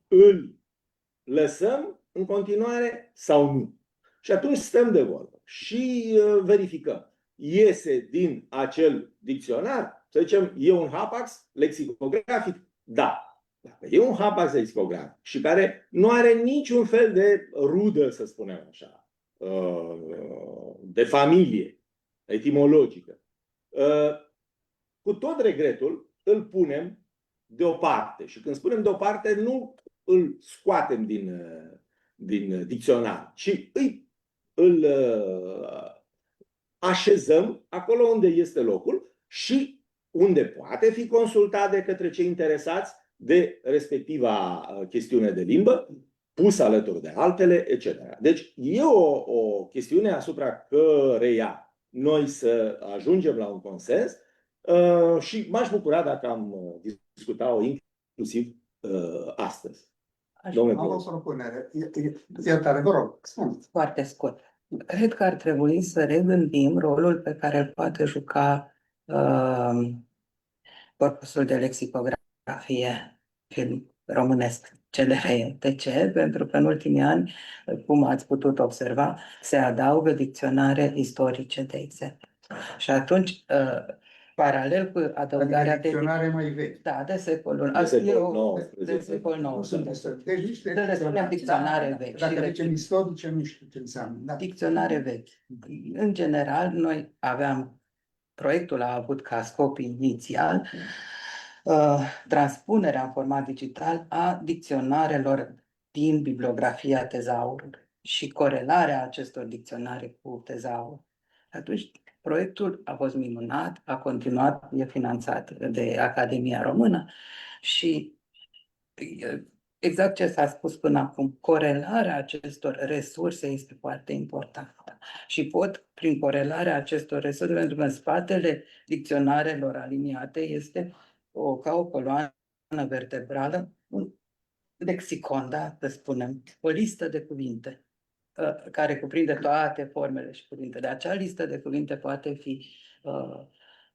îl lăsăm în continuare sau nu. Și atunci stăm de vorbă și verificăm. Iese din acel dicționar, să zicem, e un hapax lexicografic? Da. Dacă e un hapax lexicografic și care nu are niciun fel de rudă, să spunem așa, de familie etimologică, cu tot regretul îl punem deoparte. Și când spunem deoparte, nu îl scoatem din dicționar, ci îl așezăm acolo unde este locul și unde poate fi consultat de către cei interesați de respectiva chestiune de limbă, pus alături de altele, etc. Deci e o chestiune asupra căreia noi să ajungem la un consens și m-aș bucura dacă am discutat-o inclusiv astăzi. Domnule Am o profesor. propunere. Iertare, vă rog, spuneți. Foarte scurt. Cred că ar trebui să regândim rolul pe care îl poate juca corpusul de lexicografie film românesc, CLR. De ce? Pentru că în ultimii ani, cum ați putut observa, se adaugă dicționare istorice, de exemplu. Și atunci, paralel cu adăugarea de dicționare mai vechi. Da, de secolul De secol de secol Nu XIX. sunt istorice. Deci niște Să le spunem dicționare vechi. Dacă Și zicem istorice, nu știu ce înseamnă. Da. dicționare vechi. În general, noi aveam, proiectul a avut ca scop inițial transpunerea în format digital a dicționarelor din bibliografia tezaurului și corelarea acestor dicționare cu tezaurul. Atunci, proiectul a fost minunat, a continuat, e finanțat de Academia Română și exact ce s-a spus până acum, corelarea acestor resurse este foarte importantă. Și pot, prin corelarea acestor resurse, pentru că în spatele dicționarelor aliniate este ca o coloană vertebrală, un lexicon, da, să spunem, o listă de cuvinte care cuprinde toate formele și cuvintele. Acea listă de cuvinte poate fi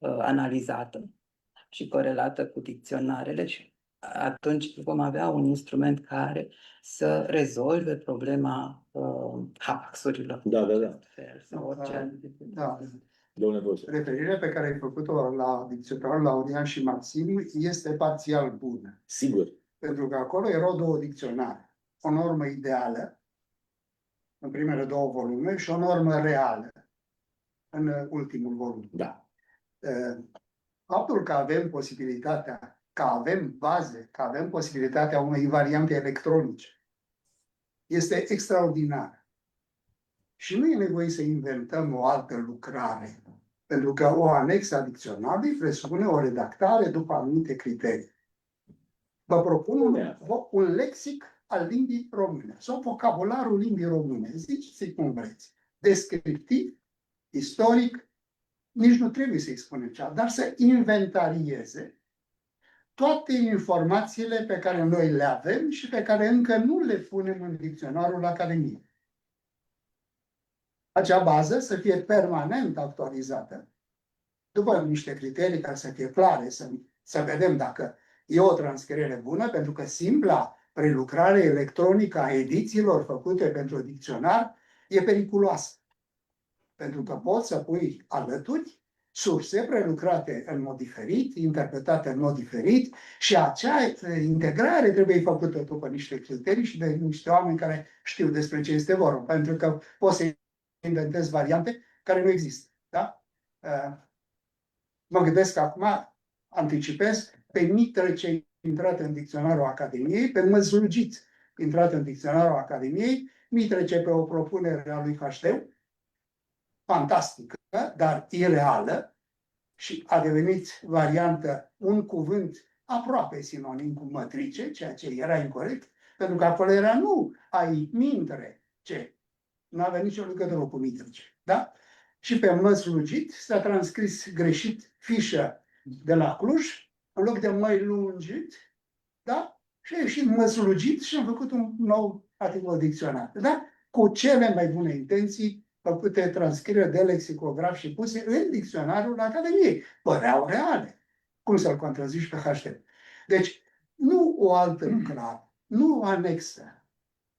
analizată și corelată cu dicționarele și atunci vom avea un instrument care să rezolve problema haxurilor. Da. Sau orice. Da. Domnule profesor. Referirea pe care ai făcut-o la dicționarul Laurian și Maxim este parțial bună. Sigur. Pentru că acolo erau două dicționare. O normă ideală, în primele două volume, și o normă reală, în ultimul volum. Da. Faptul că avem posibilitatea, că avem baze, că avem posibilitatea unei variante electronice, este extraordinar. Și nu e nevoie să inventăm o altă lucrare, pentru că o anexă a dicționarului presupune o redactare după anumite criterii. Vă propun un lexic al limbii române, sau vocabularul limbii române, ziceți cum vreți, descriptiv, istoric, nici nu trebuie să-i spunem cea, dar să inventarieze toate informațiile pe care noi le avem și pe care încă nu le punem în dicționarul Academiei. Acea bază să fie permanent actualizată, după niște criterii care să fie clare, să vedem dacă e o transcriere bună, pentru că simpla prelucrare electronică a edițiilor făcute pentru dicționar e periculoasă. Pentru că poți să pui alături surse prelucrate în mod diferit, interpretate în mod diferit și acea integrare trebuie făcută după niște criterii și de niște oameni care știu despre ce este vorba. Pentru că poți să inventezi variante care nu există. Da? Mă gândesc acum, anticipez, pe Mitrece intrat în dicționarul Academiei, pe Măslugit intrat în dicționarul Academiei, Mitrece pe o propunere a lui Hașteu, fantastică, dar ireală, și a devenit variantă un cuvânt aproape sinonim cu mătrice, ceea ce era incorect, pentru că acolo era nu ai mintre, ce nu avea nicio legătură cu Mitrece. Da? Și pe Măslugit s-a transcris greșit fișa de la Cluj, în loc de mai lungit, da? Și a ieșit Măslugit și am făcut un nou articol dicționar. Da? Cu cele mai bune intenții făcute transcriere de lexicograf și puse în dicționarul Academiei. Păreau reale. Cum să-l contrazici pe HT? Deci, nu o altă lucrare, nu o anexă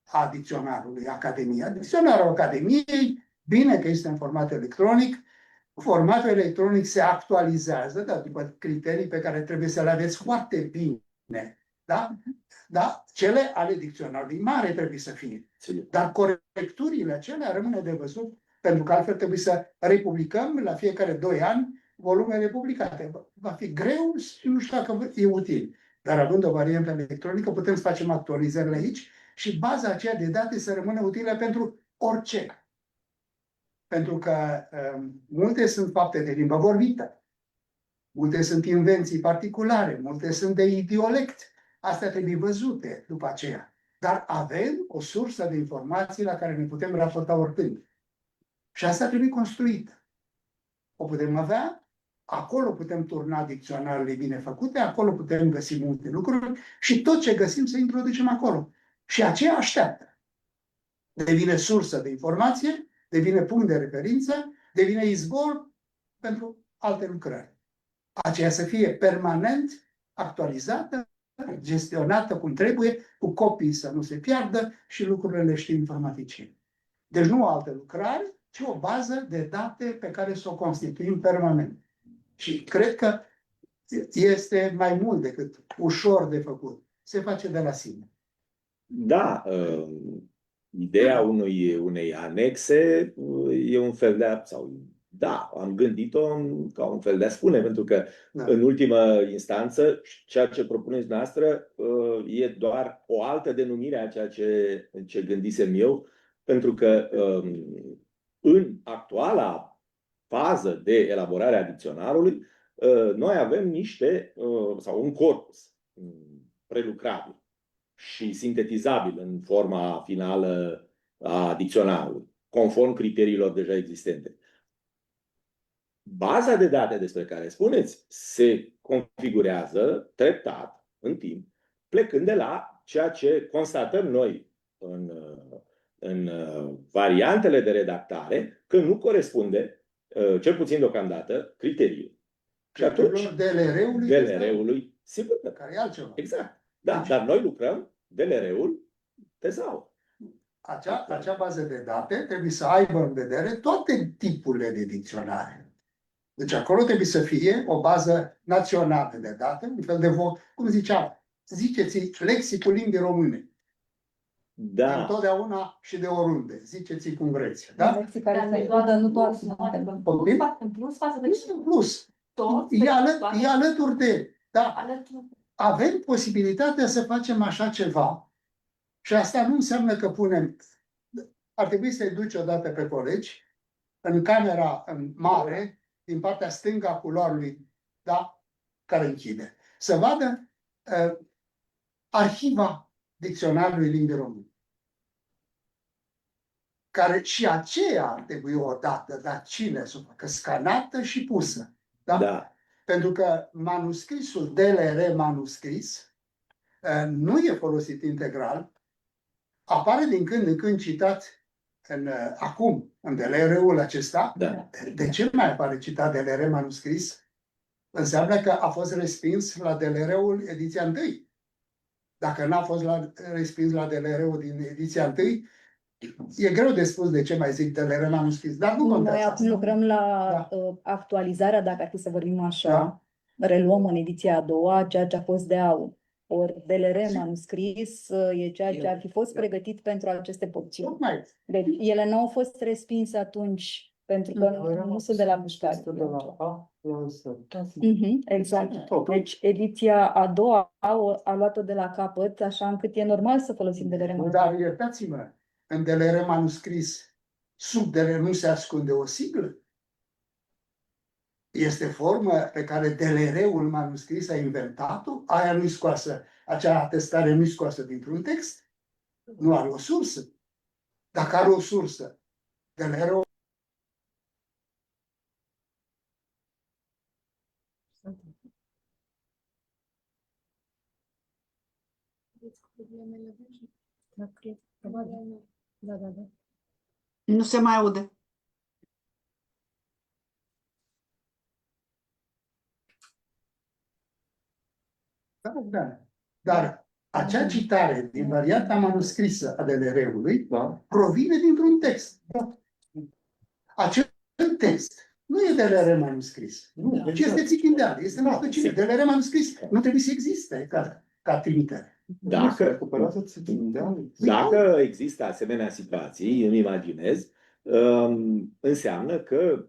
a dicționarului Academiei. Dicționarul Academiei, bine că este în format electronic, formatul electronic se actualizează, dar după criterii pe care trebuie să le aveți foarte bine. Da? Da? Cele ale dicționarului mare trebuie să fie. Dar corecturile acelea rămâne de văzut, pentru că altfel trebuie să republicăm la fiecare 2 ani volumele publicate. Va fi greu și nu știu dacă e util. Dar având o variantă electronică, putem să facem actualizările aici și baza aceea de date să rămână utilă pentru orice. Pentru că multe sunt fapte de limbă vorbită. multe sunt invenții particulare, multe sunt de idiolect. Astea trebuie văzute după aceea. Dar avem o sursă de informații la care ne putem raporta oricând. Și asta trebuie construită. O putem avea, acolo putem turna dicționarele bine făcute, acolo putem găsi multe lucruri și tot ce găsim să introducem acolo. Și aceea așteaptă. Devine sursă de informație, devine punct de referință, devine izvor pentru alte lucrări. Aceea să fie permanent actualizată, gestionată cum trebuie, cu copii să nu se piardă și lucrurile le știm informaticieni. Deci nu o altă lucrare, ci o bază de date pe care să o constituim permanent. Și cred că este mai mult decât ușor de făcut. Se face de la sine. Da, ideea unei anexe e un fel de, sau da, am gândit-o ca un fel de a spune, pentru că Da. în ultimă instanță ceea ce propuneți noastră e doar o altă denumire a ceea ce gândisem eu, pentru că în actuala fază de elaborare a dicționarului noi avem niște, sau un corpus prelucrabil și sintetizabil în forma finală a dicționarului, conform criteriilor deja existente. Baza de date despre care spuneți se configurează treptat, în timp, plecând de la ceea ce constatăm noi în variantele de redactare, că nu corespunde, cel puțin deocamdată, criteriul. Și atunci, DLR-ului, sigur că, care e altceva. exact. Da, Deci- dar noi lucrăm DLR-ul tezaur. Acea bază de date trebuie să aibă în vedere toate tipurile de dicționare. Deci acolo trebuie să fie o bază națională de date, un fel de, cum ziceam, ziceți lexicul limbii române. Da. Întotdeauna și de oriunde. Ziceți cum vreți. Da? Lecții care să includă nu doar Poftim? În plus față de Este un plus. tot, E alături de. Da. Avem posibilitatea să facem așa ceva. Și asta nu înseamnă că punem. Ar trebui să-i duci odată pe colegi în camera mare, din partea stângă a culoarului, da, care închide. Să vadă arhiva dicționarului limbii române. Care și aceea ar trebui odată, dar cine să o facă? Scanată și pusă. Da? Da. Pentru că manuscrisul DLR manuscris nu e folosit integral, apare din când în când citat acum în DLR-ul acesta. Da. De ce mai apare citat DLR manuscris? Înseamnă că a fost respins la DLR-ul ediția 1. Dacă n-a fost respins la DLR-ul din ediția 1, e greu de spus de ce mai zic DLR manuscris, dar nu contează Noi acum asta. lucrăm la Da. actualizarea, dacă ar fi să vorbim așa, Da. reluăm în ediția a doua ceea ce a fost de aur. Ori DLR Sigur. manuscris e ceea ce ar fi fost pregătit pentru aceste porțiuni. Tocmai. Deci ele nu au fost respinse atunci pentru că nu sunt de la mișcare. Exact. Deci ediția a doua a luat-o de la capăt, așa încât e normal să folosim DLR manuscris. Dar iertați-mă, în DLR manuscris, sub DLR nu se ascunde o siglă? Este formă pe care DLR-ul manuscris a inventat-o? Aia nu-i scoasă, acea atestare nu-i scoasă dintr-un text? Nu are o sursă. Dacă are o sursă, DLR-ul Nu se mai aude. Da. Dar acea citare din varianta manuscrisă a DLR-ului provine dintr-un text. Acel text nu e DLR manuscris. Ci este țichindeală, este nu știu cine. DLR manuscris nu trebuie să existe ca trimitere. Dacă există asemenea situații, îmi imaginez, înseamnă că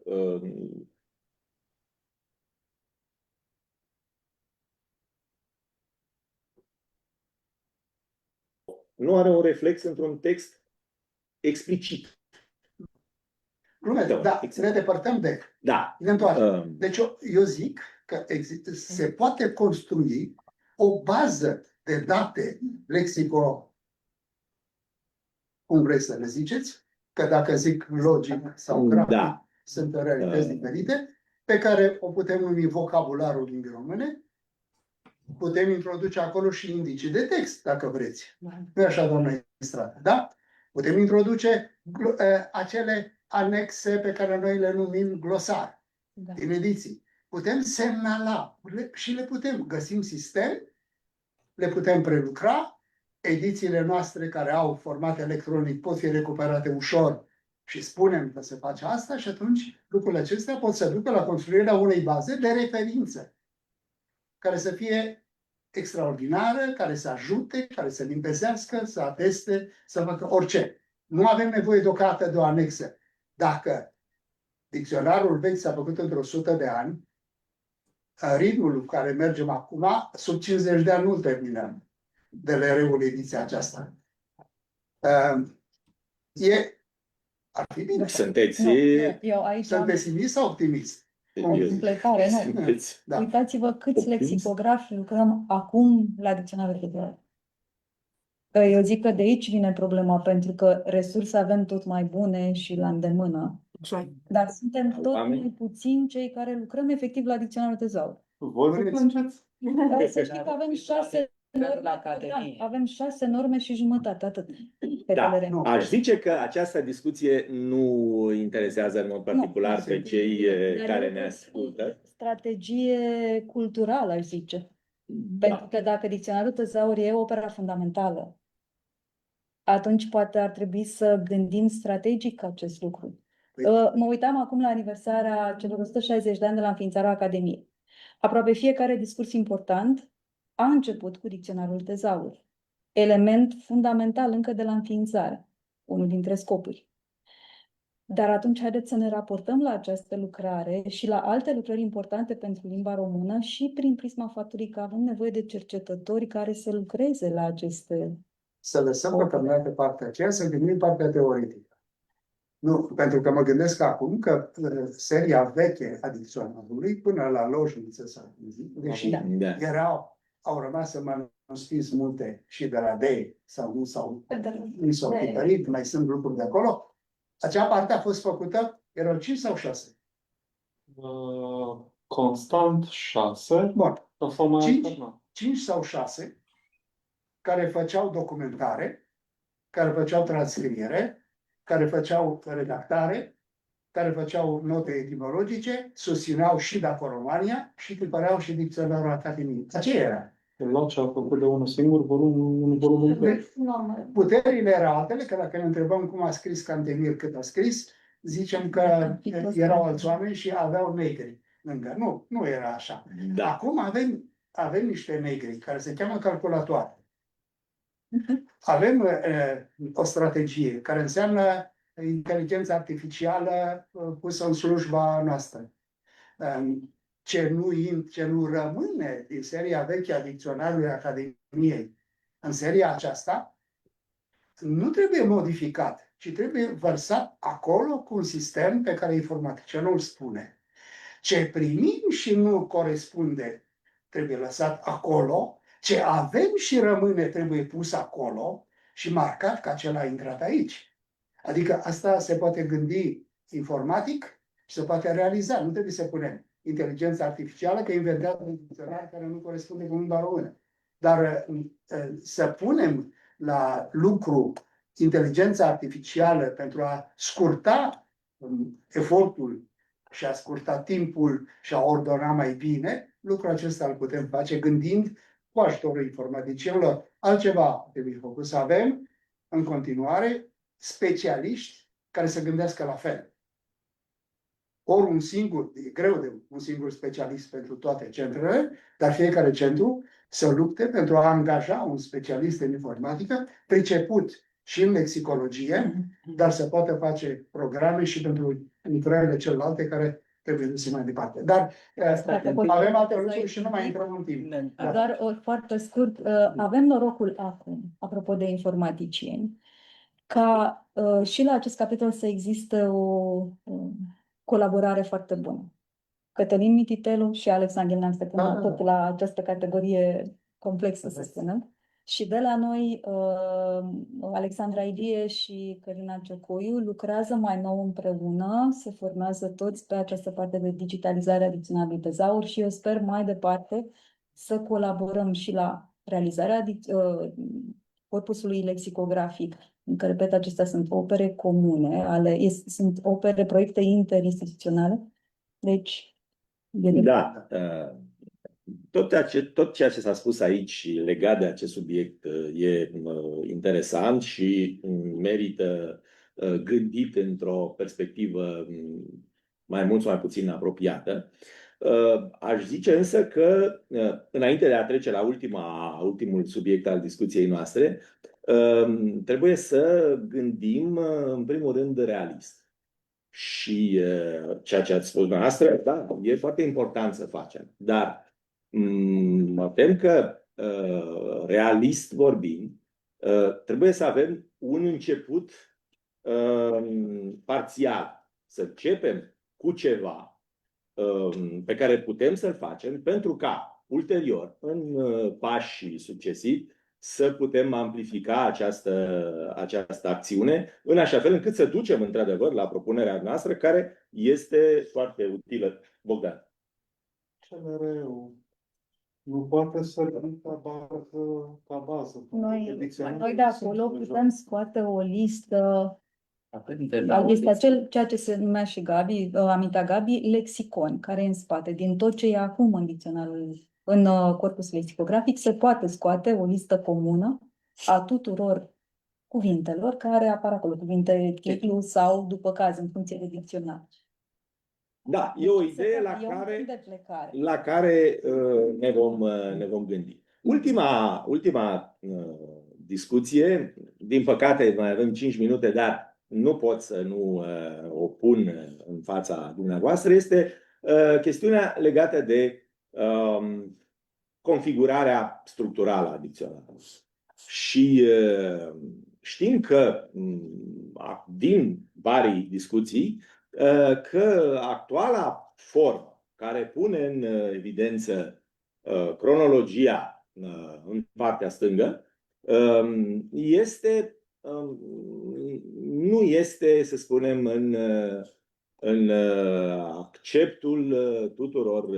nu are un reflex într-un text explicit. Glumesc, da, ne depărtăm de. Da. Ne întoarcem. Deci eu zic că se poate construi o bază de date lexico, cum vreți să le ziceți, că dacă zic logic sau grafic, Da. sunt realități diferite, pe care o putem numi vocabularul limbii române. Putem introduce acolo și indicii de text, dacă vreți. Nu așa, doamnă Estrada, da? Putem introduce acele anexe pe care noi le numim glosar, din ediții. Putem semnala și le putem găsim sistem, le putem prelucra. Edițiile noastre care au format electronic pot fi recuperate ușor și spunem că se face asta și atunci lucrurile acestea pot să ducă la construirea unei baze de referință care să fie extraordinară, care să ajute, care să limpezească, să ateste, să facă orice. Nu avem nevoie deocamdată de o anexă. Dacă dicționarul vechi s-a făcut într-o 100 de ani, ritmul cu care mergem acum, sub 50 de ani nu terminăm de LR-ul ediția aceasta. Ar fi bine. Sunteți... Eu aici Sunt am pesimist sau optimist? o completare, nu. Sunteți... Da. Uitați-vă câți Optimist. lexicografi lucrăm acum la dicționarul federal. Eu zic că de aici vine problema, pentru că resurse avem tot mai bune și la îndemână, Așa. dar suntem tot Oameni. mai puțini cei care lucrăm efectiv la dicționarul tezaur. Voi vă plângeți? Să știi că avem 6 norme, la Academie. avem 6 norme și jumătate, atât. Pe Da, TLR. nu. aș zice că această discuție nu interesează în mod particular Nu, pe cei Dar care eu ne cred că ascultă. strategie culturală, aș zice. Pentru că dacă dicționarul tezaur e opera fundamentală, atunci poate ar trebui să gândim strategic acest lucru. Mă uitam acum la aniversarea celor 160 de ani de la înființarea Academiei. Aproape fiecare discurs important a început cu dicționarul tezaur. Element fundamental încă de la înființare, unul dintre scopuri. Dar atunci haideți să ne raportăm la această lucrare și la alte lucrări importante pentru limba română și prin prisma faptului că avem nevoie de cercetători care să lucreze la aceste... Să lăsăm pe partea aceea, să gândim partea teoretică. Nu, pentru că mă gândesc acum că seria veche a dicționarului, până la Loșniță s-a zis, deși Da. au rămas în manuscris multe și de la Dei sau nu s-au tipărit, mai sunt lucruri de acolo. Acea parte a fost făcută, erau 5 sau 6? Constant 6. Bun. Sau mai 5, alternat. 5 sau 6 care făceau documentare, care făceau transcriere, care făceau redactare, care făceau note etimologice, susțineau și Dacoromania și tipăreau și dicționarul Academiei. Aceea era. Locea a făcut de unul singur volum, un volum întreg. Puterile erau altele, că dacă ne întrebăm cum a scris Cantemir, cât a scris, zicem că erau alți oameni și aveau negri lângă. Nu era așa. Da. Acum avem niște negri care se cheamă calculatoare. Avem o strategie care înseamnă inteligența artificială pusă în slujba noastră. Ce nu rămâne din seria veche a dicționarului Academiei în seria aceasta nu trebuie modificat, ci trebuie vărsat acolo cu un sistem pe care informaticianul îl spune. Ce primim și nu corespunde trebuie lăsat acolo, ce avem și rămâne trebuie pus acolo și marcat că acela a intrat aici. Adică asta se poate gândi informatic și se poate realiza. Nu trebuie să punem inteligența artificială că inventează un dicționar care nu corespunde cu limba română. Dar să punem la lucru inteligența artificială pentru a scurta efortul și a scurta timpul și a ordona mai bine, lucrul acesta îl putem face gândind cu ajutorul informaticienilor. Altceva trebuie făcut, să avem în continuare specialiști care să gândească la fel. Ori e greu de un singur specialist pentru toate centrele, dar fiecare centru să lupte pentru a angaja un specialist în informatică priceput și în lexicologie, dar să poată face programe și pentru lucrările celelalte care trebuie duse mai departe. Dar avem alte lucruri și nu mai intrăm în timp. Doar foarte scurt, avem norocul acum, apropo de informaticieni, ca și la acest capitol să există o colaborare foarte bună. Cătălin Mititelu și Alex Anghelnean, Da. tot la această categorie complexă, să spunem. Și de la noi, Alexandra Ilie și Călina Ciocoiu lucrează mai nou împreună, se formează toți pe această parte de digitalizare a dicționarului Tezaur și eu sper mai departe să colaborăm și la realizarea corpusului lexicografic, încă, repet, acestea sunt opere comune, sunt opere, proiecte interinstituționale, deci... Da, tot ceea ce s-a spus aici legat de acest subiect e interesant și merită gândit într-o perspectivă mai mult sau mai puțin apropiată. Aș zice însă că, înainte de a trece la ultimul subiect al discuției noastre, trebuie să gândim, în primul rând, realist. Și ceea ce ați spus dumneavoastră, da, e foarte important să facem. Dar mă tem că, realist vorbind, trebuie să avem un început parțial. Să începem cu ceva pe care putem să-l facem pentru ca ulterior, în pași succesivi, să putem amplifica această acțiune, în așa fel încât să ducem într-adevăr la propunerea noastră, care este foarte utilă. Bogdan. CNR-ul nu poate să fie ca bază. Noi de acolo putem scoate o listă. Da, Este ceea ce se numea și Gabi, amintea Gabi, lexicon, care e în spate. Din tot ce e acum în dicționarul, în corpusul lexicografic, se poate scoate o listă comună a tuturor cuvintelor care apar acolo, cuvinte titlu sau, după caz, în funcție de dicționar. Da, e o idee la care ne vom gândi. Ultima discuție, din păcate mai avem 5 minute, dar nu pot să nu o pun în fața dumneavoastră, este chestiunea legată de configurarea structurală a dicționarului. Și știm că, din varii discuții, că actuala formă care pune în evidență cronologia în partea stângă nu este, să spunem, în acceptul tuturor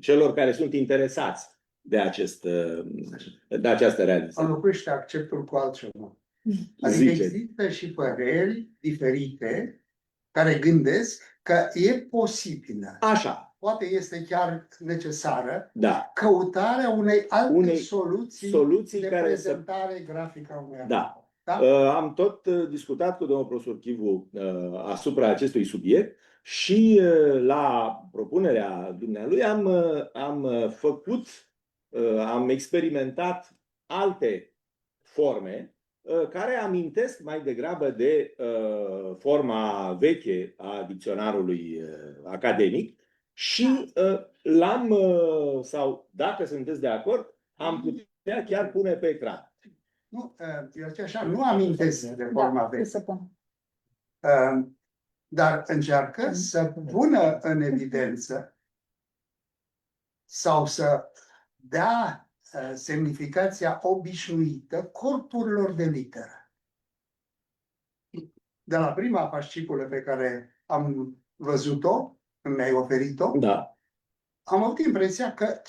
celor care sunt interesați de această realizare. Înlocuiește acceptul cu altceva. Adică există și păreri diferite care gândesc că e posibilă. Așa. Poate este chiar necesară căutarea unei alte soluții de care prezentare grafică a unui articol. Am tot discutat cu domnul profesor Chivu asupra acestui subiect și la propunerea dumnealui am experimentat alte forme care amintesc mai degrabă de forma veche a dicționarului academic și sau dacă sunteți de acord, am putea chiar pune pe ecran. Nu amintesc de forma veche. Dar încearcă să pună în evidență sau să dea semnificația obișnuită corpurilor de literă. De la prima fasciculă pe care am văzut-o, când mi-ai oferit-o, am avut impresia că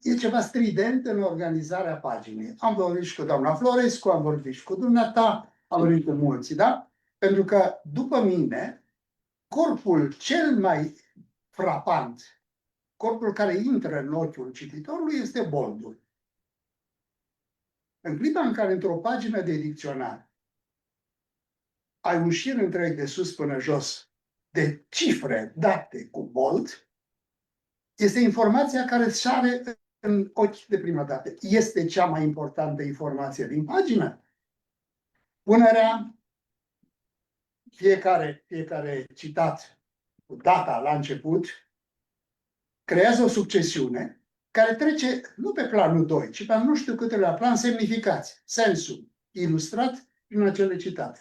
e ceva strident în organizarea paginii. Am vorbit și cu doamna Florescu, am vorbit și cu dumneata, am vorbit cu mulți, da? Pentru că, după mine, corpul cel mai frapant, corpul care intră în ochiul cititorului, este boldul. În clipa în care, într-o pagină de dicționar, ai un șir întreg de sus până jos de cifre date cu bold, este informația care sare în ochi de prima dată. Este cea mai importantă informație din pagină. Punerea, fiecare citat cu data la început, creează o succesiune care trece nu pe planul 2, ci pe nu știu câtelea plan semnificați, sensul ilustrat prin acele citate.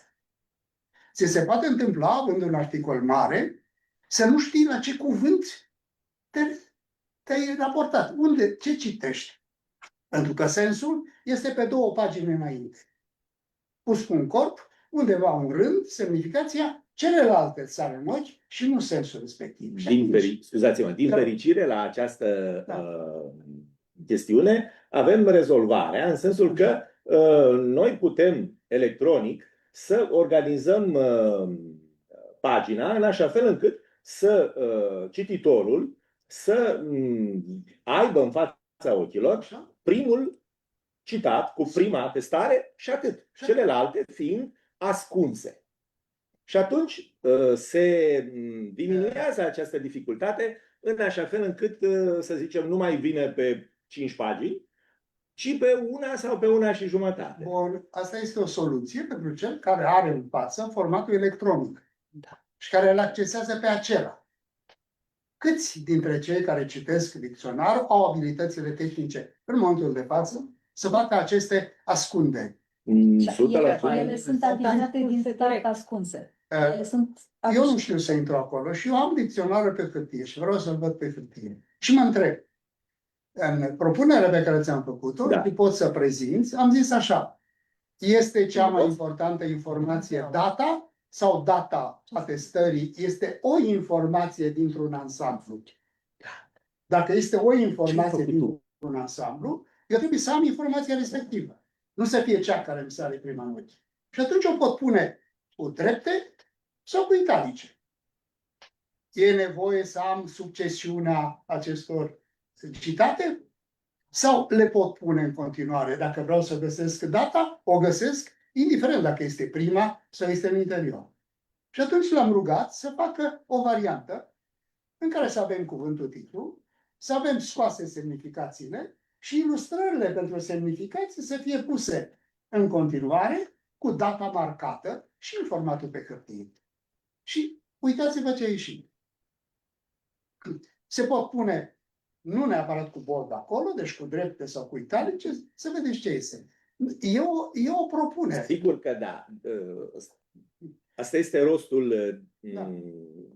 Ți se poate întâmpla, având un articol mare, să nu știi la ce cuvânt te-ai raportat. Ce citești? Pentru că sensul este pe 2 pagini înainte. Pus cu un corp, undeva un rând, semnificația, celelalte îți sare în ochi și nu sensul respectiv. Scuzați-mă, din Da. fericire la această Da. chestiune avem rezolvarea, în sensul că noi putem electronic să organizăm pagina în așa fel încât să cititorul să aibă în fața ochilor Așa? primul citat cu prima atestare și atât. Celelalte fiind ascunse. Și atunci se diminuează această dificultate în așa fel încât, să zicem, nu mai vine pe 5 pagini, ci pe una sau pe una și jumătate. Bun, asta este o soluție pentru cel care are în față formatul electronic Da. și care îl accesează pe acela. Câți dintre cei care citesc dicționarul au abilitățile tehnice în momentul de față să facă aceste ascunderi? 100%. Ele sunt adiționate din start ascunse. Ele sunt Eu nu știu să intru acolo și eu am dicționarul pe hârtie și vreau să-l văd pe hârtie. Și mă întreb, în propunerea pe care ți-am făcut-o, Da. tu poți să prezinți, am zis așa, este cea mai importantă informație data sau data atestării este o informație dintr-un ansamblu? Dacă este o informație dintr-un ansamblu, eu trebuie să am informația respectivă. Nu să fie cea care îmi sare prima în ochi. Și atunci o pot pune cu drepte sau cu italice. E nevoie să am succesiunea acestor citate? Sau le pot pune în continuare? Dacă vreau să găsesc data, o găsesc, indiferent dacă este prima sau este în interior. Și atunci l-am rugat să facă o variantă în care să avem cuvântul titlu, să avem scoase semnificațiile și ilustrările pentru semnificații să fie puse în continuare cu data marcată și în formatul pe hârtie. Și uitați-vă ce a ieșit. Se pot pune nu neapărat cu bold acolo, deci cu drepte sau cu italice, să vedeți ce este. E o propunere. Sigur că da. Asta este rostul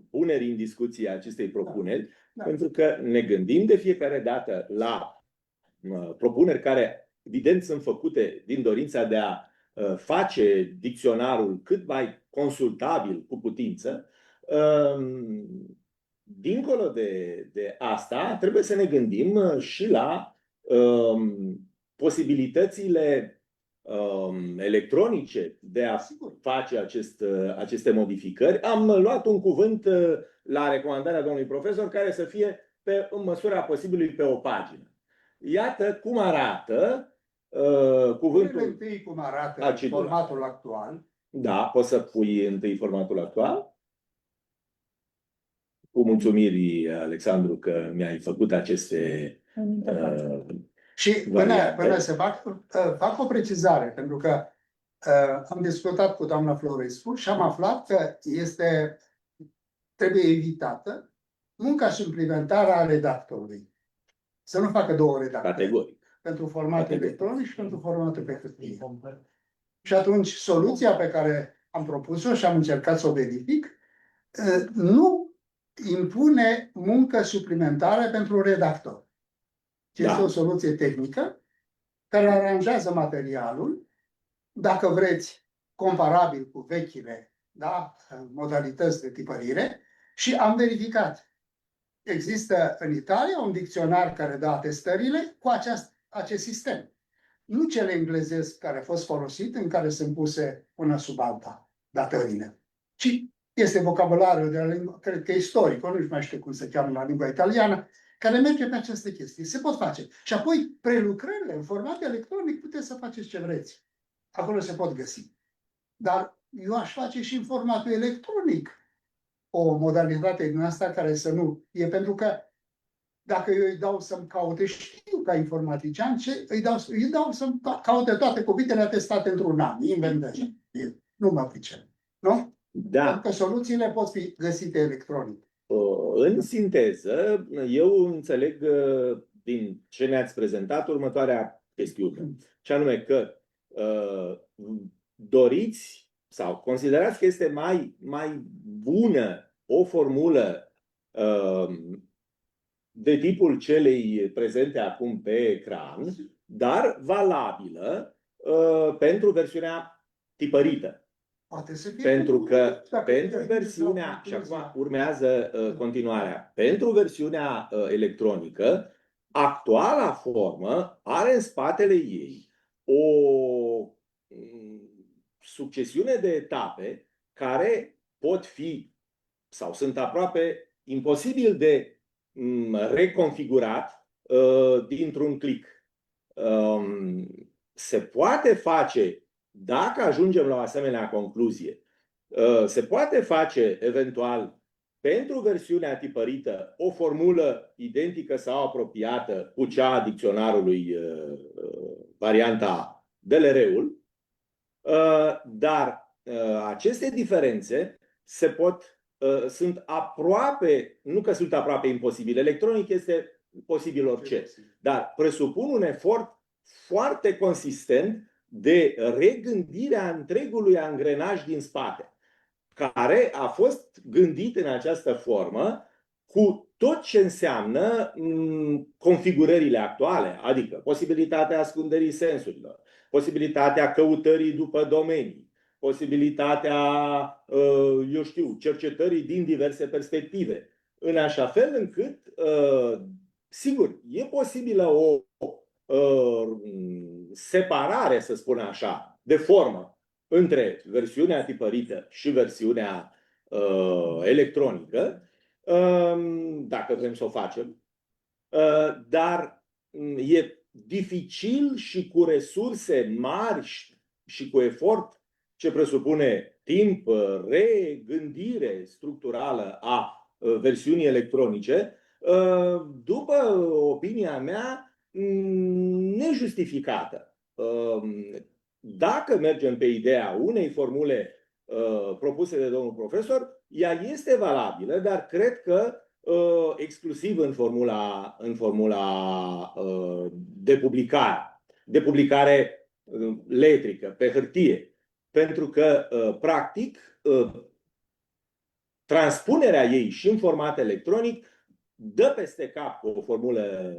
punerii în discuție a acestei propuneri, Da. pentru că ne gândim de fiecare dată la propuneri care, evident, sunt făcute din dorința de a face dicționarul cât mai consultabil cu putință. Dincolo de asta, trebuie să ne gândim și la posibilitățile electronice de a face aceste modificări. Am luat un cuvânt la recomandarea domnului profesor care să fie în măsura posibilului pe o pagină. Iată cum arată cuvântul. Întâi cum arată acidula. formatul actual. Da, poți să pui întâi formatul actual. Cu mulțumiri, Alexandru, că mi-ai făcut aceste Și până să fac o precizare, pentru că am discutat cu doamna Florescu și am aflat că trebuie evitată munca suplimentară a redactorului. Să nu facă 2 redactori. categoric. Pentru formatul electronic și pentru formatul pe hârtie. Și atunci soluția pe care am propus-o și am încercat să o verific, nu impune muncă suplimentară pentru redactor. Este o soluție tehnică care aranjează materialul, dacă vreți, comparabil cu vechile modalități de tipărire și am verificat. Există în Italia un dicționar care dă atestările cu acest sistem. Nu cel englezesc care a fost folosit, în care sunt puse una sub alta datările, ci este vocabularul de la limba, cred că istoric, nu mai știu cum se cheamă la limba italiană, care merge pe aceste chestii. Se pot face. Și apoi prelucrările în format electronic puteți să faceți ce vreți. Acolo se pot găsi. Dar eu aș face și în formatul electronic o modalitate din asta care să nu... E pentru că dacă eu îi dau să-mi caute, știu ca informatician, îi dau să-mi caute toate cuvintele atestate într-un an. Inventez. Nu mă pricep. Nu? Da. Pentru că soluțiile pot fi găsite electronic. În sinteză, eu înțeleg din ce ne-ați prezentat următoarea chestiune. Și anume că doriți sau considerați că este mai bună o formulă de tipul celei prezente acum pe ecran, dar valabilă pentru versiunea tipărită. Poate să fie Pentru că dacă pentru e versiunea, și sau- acum urmează continuarea, pentru versiunea electronică, actuala formă are în spatele ei o succesiune de etape care pot fi sau sunt aproape imposibil de reconfigurat dintr-un click. Se poate face, dacă ajungem la o asemenea concluzie, se poate face eventual pentru versiunea tipărită o formulă identică sau apropiată cu cea a dicționarului, varianta DLR-ul, dar aceste diferențe sunt aproape, nu că sunt aproape imposibile, electronic este posibil orice, dar presupun un efort foarte consistent de regândire a întregului angrenaj din spate, care a fost gândit în această formă cu tot ce înseamnă configurările actuale, adică posibilitatea ascunderii sensurilor, posibilitatea căutării după domenii, posibilitatea, eu știu, cercetării din diverse perspective, în așa fel încât, sigur, e posibilă o separare, să spun așa, de formă între versiunea tipărită și versiunea electronică, dacă vrem să o facem, dar e dificil și cu resurse mari și cu efort ce presupune timp, regândire structurală a versiunii electronice, după opinia mea, nejustificată. Dacă mergem pe ideea unei formule propuse de domnul profesor, ea este valabilă, dar cred că exclusiv în formula de publicare letrică, pe hârtie. Pentru că, practic, transpunerea ei și în format electronic dă peste cap cu o formulă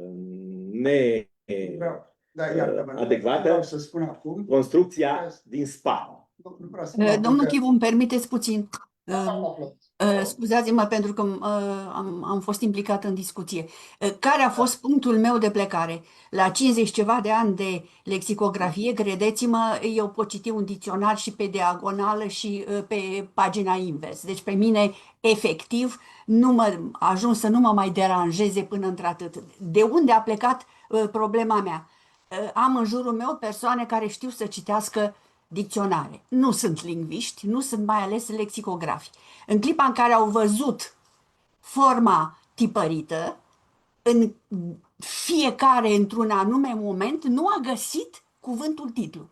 adecvată, vreau să spun acum. construcția din spate. Domnul Chivu, îmi permiteți puțin? Scuzați-mă pentru că am fost implicat în discuție. Care a fost punctul meu de plecare? La 50 ceva de ani de lexicografie, credeți-mă, eu pot citi un dicționar și pe diagonală și pe pagina invers. Deci pe mine, efectiv, a ajuns să nu mă mai deranjeze până într-atât. De unde a plecat problema mea? Am în jurul meu persoane care știu să citească dicționare. Nu sunt lingviști, nu sunt mai ales lexicografi. În clipa în care au văzut forma tipărită, în fiecare într-un anume moment nu a găsit cuvântul titlu.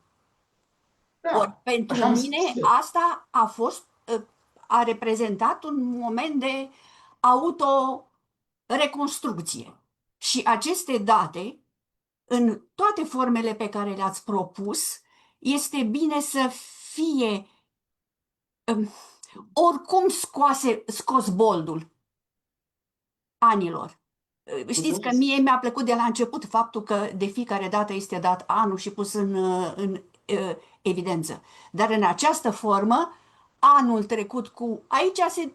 Ori, pentru mine asta a reprezentat un moment de autoreconstrucție. Și aceste date, în toate formele pe care le-ați propus, este bine să fie oricum scos boldul anilor. Știți că mie mi-a plăcut de la început faptul că de fiecare dată este dat anul și pus în evidență. Dar în această formă, anul trecut cu... Aici se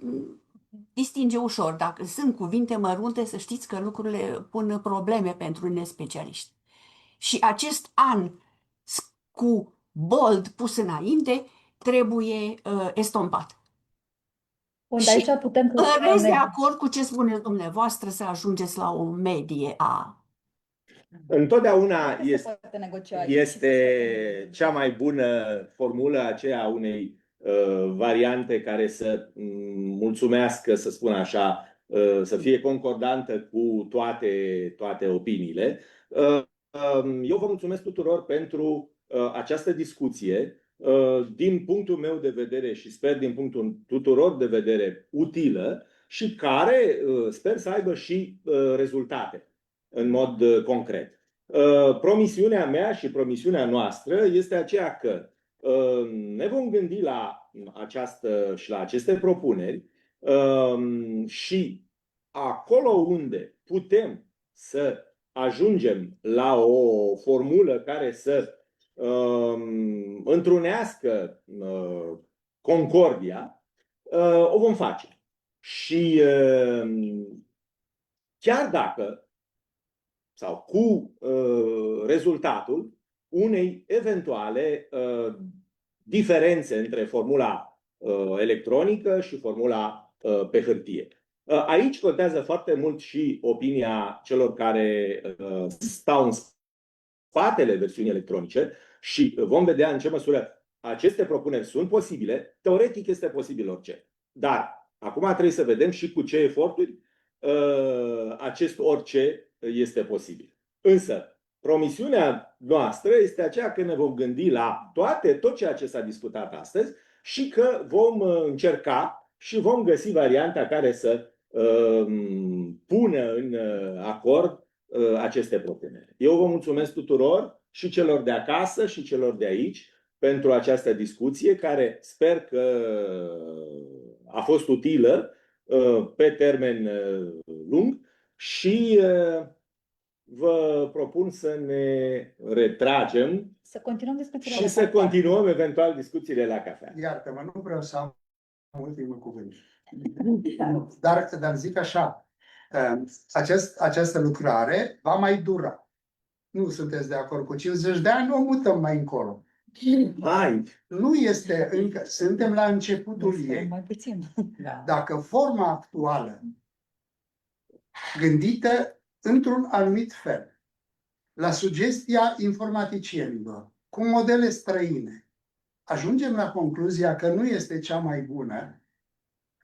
distinge ușor. Dacă sunt cuvinte mărunte, să știți că lucrurile pun probleme pentru nespecialiști. Și acest an cu bold pus înainte trebuie estompat. Bun, Și aici putem părez de acord cu ce spuneți dumneavoastră să ajungeți la o medie a... Întotdeauna este cea mai bună formulă aceea unei variante care să mulțumească, să spun așa, să fie concordantă cu toate opiniile. Eu vă mulțumesc tuturor pentru această discuție. Din punctul meu de vedere și sper din punctul tuturor de vedere utilă și care sper să aibă și rezultate în mod concret. Promisiunea mea și promisiunea noastră este aceea că ne vom gândi la această și la aceste propuneri și acolo unde putem să ajungem la o formulă care să întrunească concordia, o vom face. Și chiar dacă sau cu rezultatul unei eventuale diferențe între formula electronică și formula pe hârtie. Aici contează foarte mult și opinia celor care stau în spatele versiunii electronice și vom vedea în ce măsură aceste propuneri sunt posibile. Teoretic este posibil orice. Dar acum trebuie să vedem și cu ce eforturi acest orice este posibil. Însă, promisiunea noastră este aceea că ne vom gândi la tot ceea ce s-a discutat astăzi și că vom încerca și vom găsi varianta care să pună în acord aceste propuneri. Eu vă mulțumesc tuturor, și celor de acasă și celor de aici, pentru această discuție, care sper că a fost utilă pe termen lung și vă propun să ne retragem Să continuăm discuțiile. și să continuăm eventual discuțiile la cafea. Iartă-mă, nu vreau să am ultimul cuvânt. Dar zic așa, această lucrare va mai dura. Nu sunteți de acord cu 50 de ani, o mutăm mai încolo. Hai! Nu este încă, suntem la începutul ei. Mai puțin. Da. Dacă forma actuală, gândită într-un anumit fel, la sugestia informaticienilor, cu modele străine, ajungem la concluzia că nu este cea mai bună,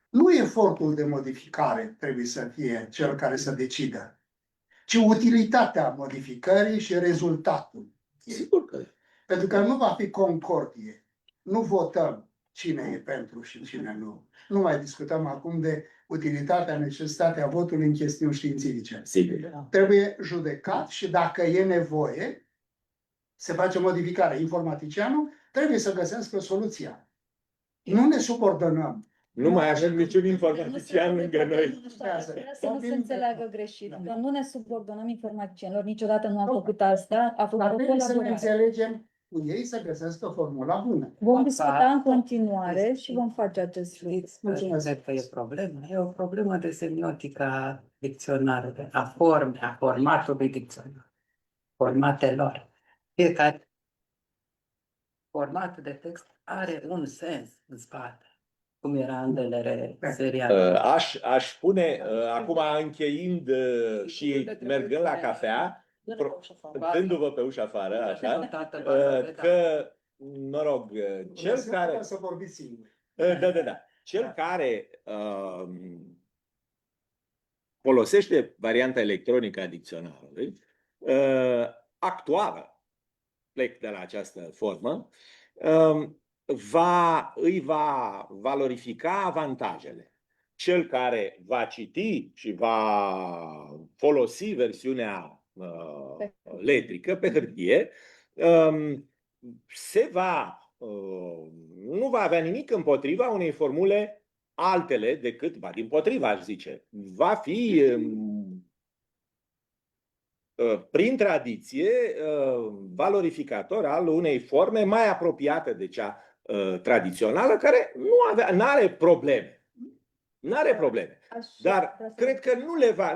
nu efortul de modificare trebuie să fie cel care să decidă, ci utilitatea modificării și rezultatul. Sigur că Pentru că nu va fi concordie. Nu votăm cine e pentru și cine nu. Nu mai discutăm acum de utilitatea, necesitatea votului în chestiuni științifice. sigur. Trebuie judecat și dacă e nevoie, se face modificare. Informaticianul trebuie să găsească soluția. Nu ne subordonăm. Nu mai avem niciun informatician lângă noi. Să nu se înțeleagă greșit. Că nu ne subordonăm informaticienilor. Niciodată nu am făcut asta. A fost o Trebuie să ne colaborare. înțelegem cu ei să găsească formula bună. Vom discuta în continuare și vom face acest lucru. Mulțumesc. Cred că e problemă. E o problemă de semiotică a dicționarului, a formatului dicționar, formatelor. Fiecare format de text are un sens în spate, cum era în DLR serial. Aș spune, acum încheind și mergând la cafea, dându-vă pe ușa afară, așa, că, mă rog, cel care... Să vorbiți singur. Da. Cel care folosește varianta electronică a dicționarului, actuală, plec de la această formă, îi va valorifica avantajele. Cel care va citi și va folosi versiunea letrică pe hârtie, nu va avea nimic împotriva unei formule altele decât, dimpotriva, aș zice. Va fi prin tradiție valorificator al unei forme mai apropiate de cea tradițională, care nu are probleme. Nu are probleme. Dar cred că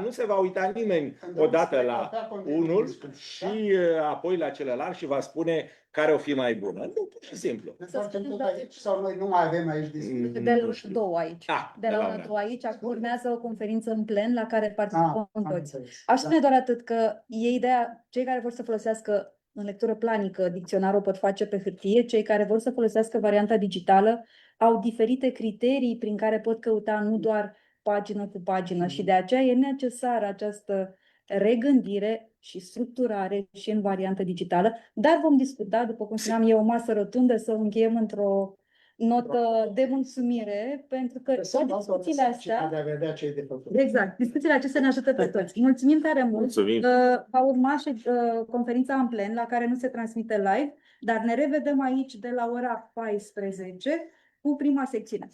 nu se va uita nimeni odată la unul și apoi la celălalt și va spune care o fi mai bună. Nu, pur și simplu. Ne întoarcem tot aici sau noi nu mai avem aici discuții? De la două aici. De la ora două aici. Urmează o conferință în plen la care participăm Am toți. înțeles. Aș spune doar atât că e ideea, cei care vor să folosească în lectură planică dicționarul o pot face pe hârtie, cei care vor să folosească varianta digitală au diferite criterii prin care pot căuta nu doar pagină cu pagină și de aceea e necesară această regândire și structurare și în variantă digitală, dar vom discuta, după cum spuneam, e o masă rotundă, să o încheiem notă de mulțumire, pentru că toate discuțiile astea, de a vedea ce e de făcut. exact, discuțiile acestea ne ajută pe toți. Mulțumim tare mult! Mulțumim! Va urma și conferința în plen, la care nu se transmite live, dar ne revedem aici de la ora 14 cu prima secțiune.